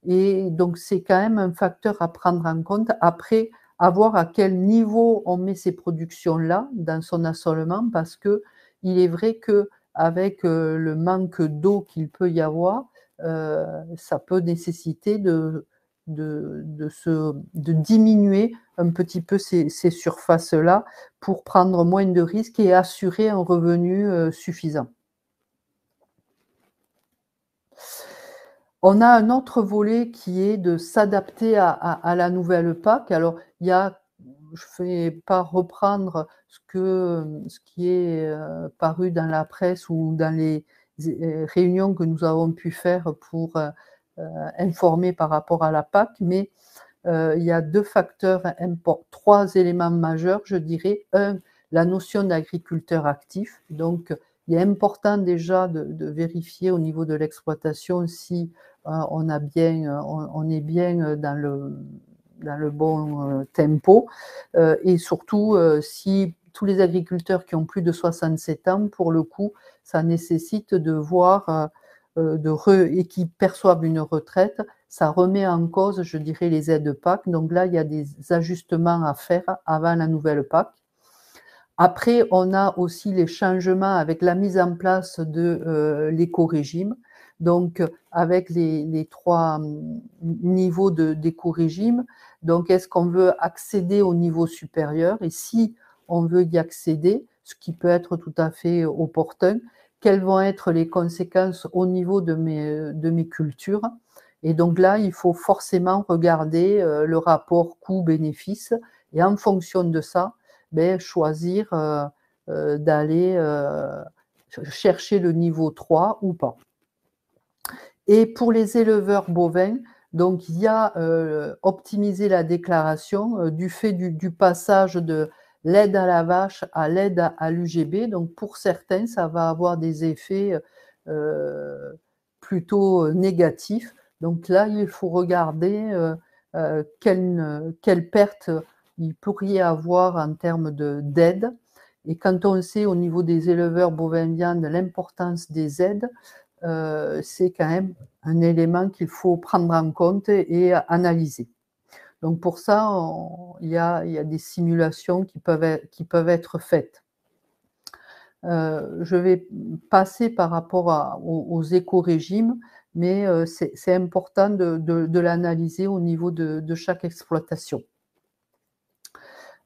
Et donc, c'est quand même un facteur à prendre en compte. Après, à voir à quel niveau on met ces productions-là dans son assolement, parce que il est vrai qu'avec le manque d'eau qu'il peut y avoir, ça peut nécessiter de diminuer un petit peu ces surfaces-là pour prendre moins de risques et assurer un revenu suffisant. On a un autre volet qui est de s'adapter à la nouvelle PAC. Alors, je ne vais pas reprendre ce qui est paru dans la presse ou dans les réunions que nous avons pu faire pour informer par rapport à la PAC, mais il y a trois éléments majeurs, je dirais. Un, la notion d'agriculteur actif. Donc, il est important déjà de vérifier au niveau de l'exploitation si on est bien dans le bon tempo et surtout si tous les agriculteurs qui ont plus de 67 ans, pour le coup, ça nécessite de voir et qui perçoivent une retraite, ça remet en cause, je dirais, les aides PAC. Donc là, il y a des ajustements à faire avant la nouvelle PAC. Après, on a aussi les changements avec la mise en place de l'éco-régime. Donc, avec les trois niveaux d'éco-régime, donc est-ce qu'on veut accéder au niveau supérieur? Et si on veut y accéder, ce qui peut être tout à fait opportun, quelles vont être les conséquences au niveau de mes cultures? Et donc là, il faut forcément regarder le rapport coût-bénéfice et en fonction de ça, choisir d'aller chercher le niveau 3 ou pas. Et pour les éleveurs bovins, donc il y a optimiser la déclaration du fait du passage de l'aide à la vache à l'aide à l'UGB. Donc pour certains, ça va avoir des effets plutôt négatifs. Donc là, il faut regarder quelle perte il pourrait y avoir en termes d'aide. Et quand on sait au niveau des éleveurs bovins viande l'importance des aides, c'est quand même un élément qu'il faut prendre en compte et analyser. Donc pour ça, il y a des simulations qui peuvent être faites. Je vais passer par rapport aux éco-régimes, mais c'est important de l'analyser au niveau de chaque exploitation.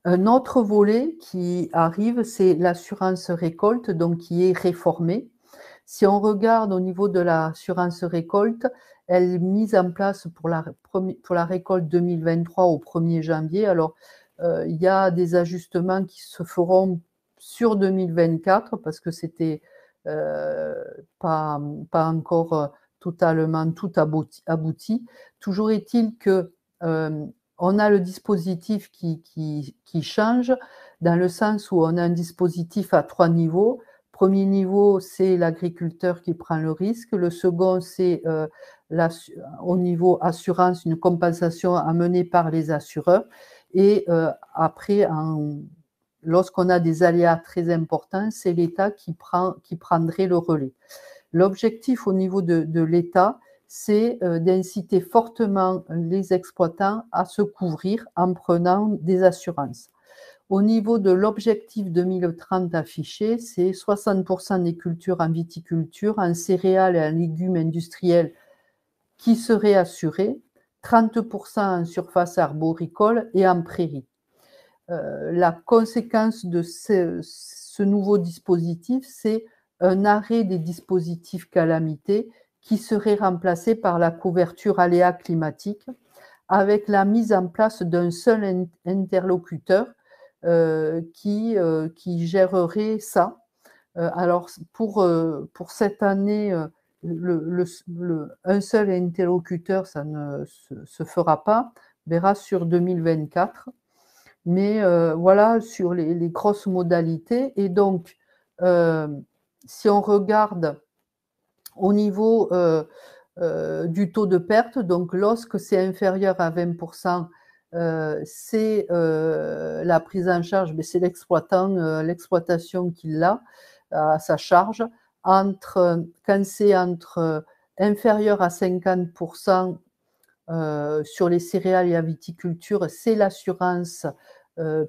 Un autre volet qui arrive, c'est l'assurance récolte, donc qui est réformée. Si on regarde au niveau de l'assurance récolte, elle est mise en place pour la récolte 2023 au 1er janvier. Alors, il y a des ajustements qui se feront sur 2024 parce que c'était pas encore totalement tout abouti. Toujours est-il que on a le dispositif qui change dans le sens où on a un dispositif à 3 niveaux. Premier niveau, c'est l'agriculteur qui prend le risque. Le second, c'est au niveau assurance, une compensation amenée par les assureurs. Et après, lorsqu'on a des aléas très importants, c'est l'État qui prendrait le relais. L'objectif au niveau de l'État, c'est d'inciter fortement les exploitants à se couvrir en prenant des assurances. Au niveau de l'objectif 2030 affiché, c'est 60% des cultures en viticulture, en céréales et en légumes industriels qui seraient assurées, 30% en surface arboricole et en prairie. La conséquence de ce nouveau dispositif, c'est un arrêt des dispositifs calamités qui serait remplacé par la couverture aléa climatique avec la mise en place d'un seul interlocuteur qui gérerait ça. Alors pour cette année, un seul interlocuteur, ça ne se fera pas, on verra sur 2024. Mais voilà sur les grosses modalités. Et donc, si on regarde au niveau du taux de perte, donc lorsque c'est inférieur à 20%, c'est la prise en charge, mais c'est l'exploitation qui l'a à sa charge. Quand c'est inférieur à 50%, sur les céréales et la viticulture, c'est l'assurance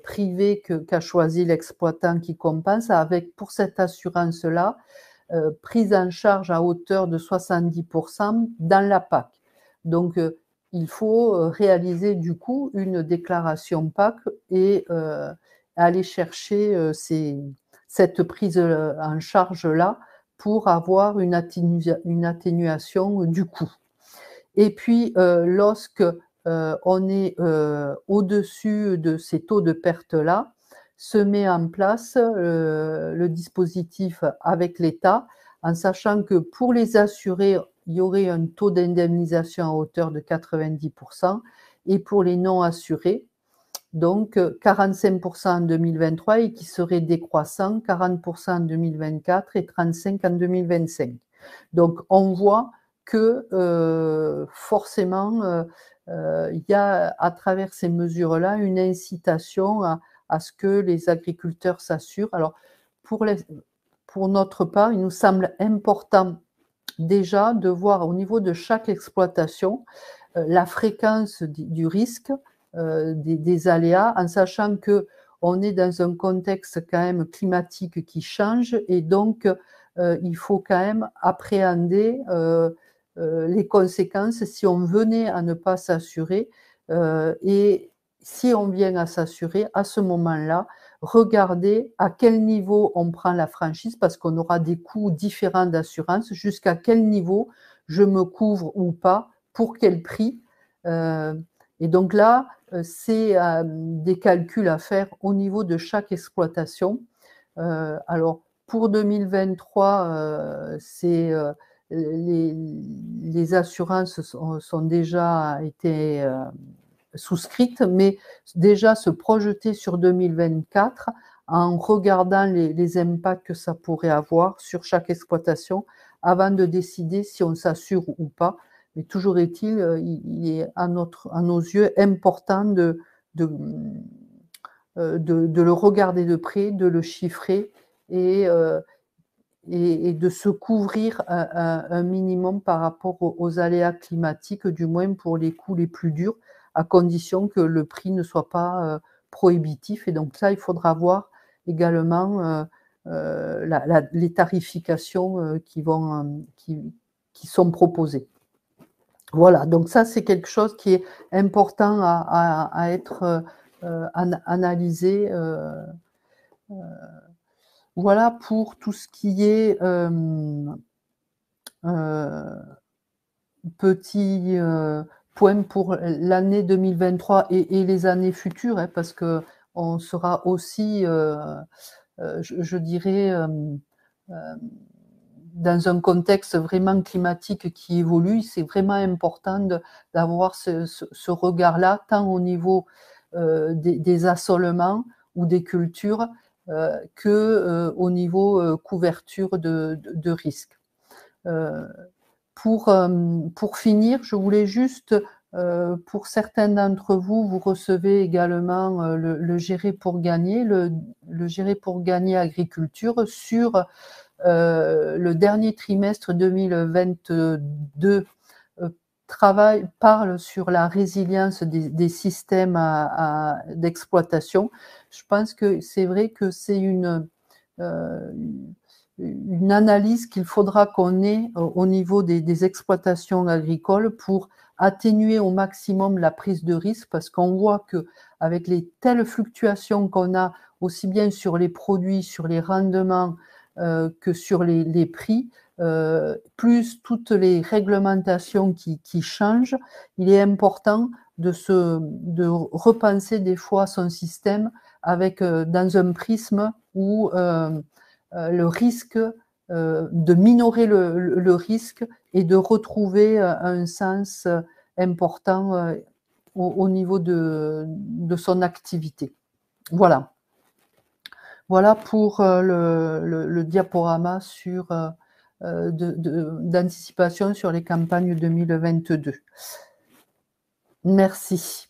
privée qu'a choisi l'exploitant qui compense, avec pour cette assurance-là, prise en charge à hauteur de 70% dans la PAC. Donc, il faut réaliser du coup une déclaration PAC et aller chercher cette prise en charge-là pour avoir une atténuation du coût. Et puis, lorsque on est au-dessus de ces taux de perte-là, se met en place le dispositif avec l'État, en sachant que pour les assurés, il y aurait un taux d'indemnisation à hauteur de 90%, et pour les non-assurés, donc 45% en 2023 et qui serait décroissant, 40% en 2024 et 35% en 2025. Donc on voit que forcément, il y a à travers ces mesures-là une incitation à ce que les agriculteurs s'assurent. Alors pour notre part, il nous semble important déjà de voir au niveau de chaque exploitation la fréquence du risque, des aléas, en sachant qu'on est dans un contexte quand même climatique qui change et donc il faut quand même appréhender les conséquences si on venait à ne pas s'assurer et si on vient à s'assurer, à ce moment-là, regarder à quel niveau on prend la franchise parce qu'on aura des coûts différents d'assurance, jusqu'à quel niveau je me couvre ou pas, pour quel prix. Et donc là, c'est des calculs à faire au niveau de chaque exploitation. Alors, pour 2023, les assurances sont déjà été souscrites, mais déjà se projeter sur 2024 en regardant les impacts que ça pourrait avoir sur chaque exploitation avant de décider si on s'assure ou pas. Mais toujours est-il, il est à nos yeux important de le regarder de près, de le chiffrer et de se couvrir un minimum par rapport aux aléas climatiques, du moins pour les coûts les plus durs, à condition que le prix ne soit pas prohibitif. Et donc ça, il faudra voir également les tarifications qui sont proposées. Voilà, donc ça, c'est quelque chose qui est important à être analysé. Voilà pour tout ce qui est petit point pour l'année 2023 et les années futures, hein, parce qu'on sera aussi, je dirais, dans un contexte vraiment climatique qui évolue. C'est vraiment important d'avoir ce regard-là, tant au niveau des assolements ou des cultures que au niveau couverture de risques. Pour finir, je voulais juste, pour certains d'entre vous, vous recevez également le Gérer pour gagner, le Gérer pour gagner agriculture sur le dernier trimestre 2022 parle sur la résilience des systèmes d'exploitation. Je pense que c'est vrai que c'est une analyse qu'il faudra qu'on ait au niveau des exploitations agricoles pour atténuer au maximum la prise de risque, parce qu'on voit qu'avec les telles fluctuations qu'on a aussi bien sur les produits, sur les rendements que sur les prix, plus toutes les réglementations qui changent, il est important de repenser des fois son système avec, dans un prisme où le risque, de minorer le risque et de retrouver un sens important au niveau de son activité. Voilà. Voilà pour le diaporama sur d'anticipation sur les campagnes 2022. Merci.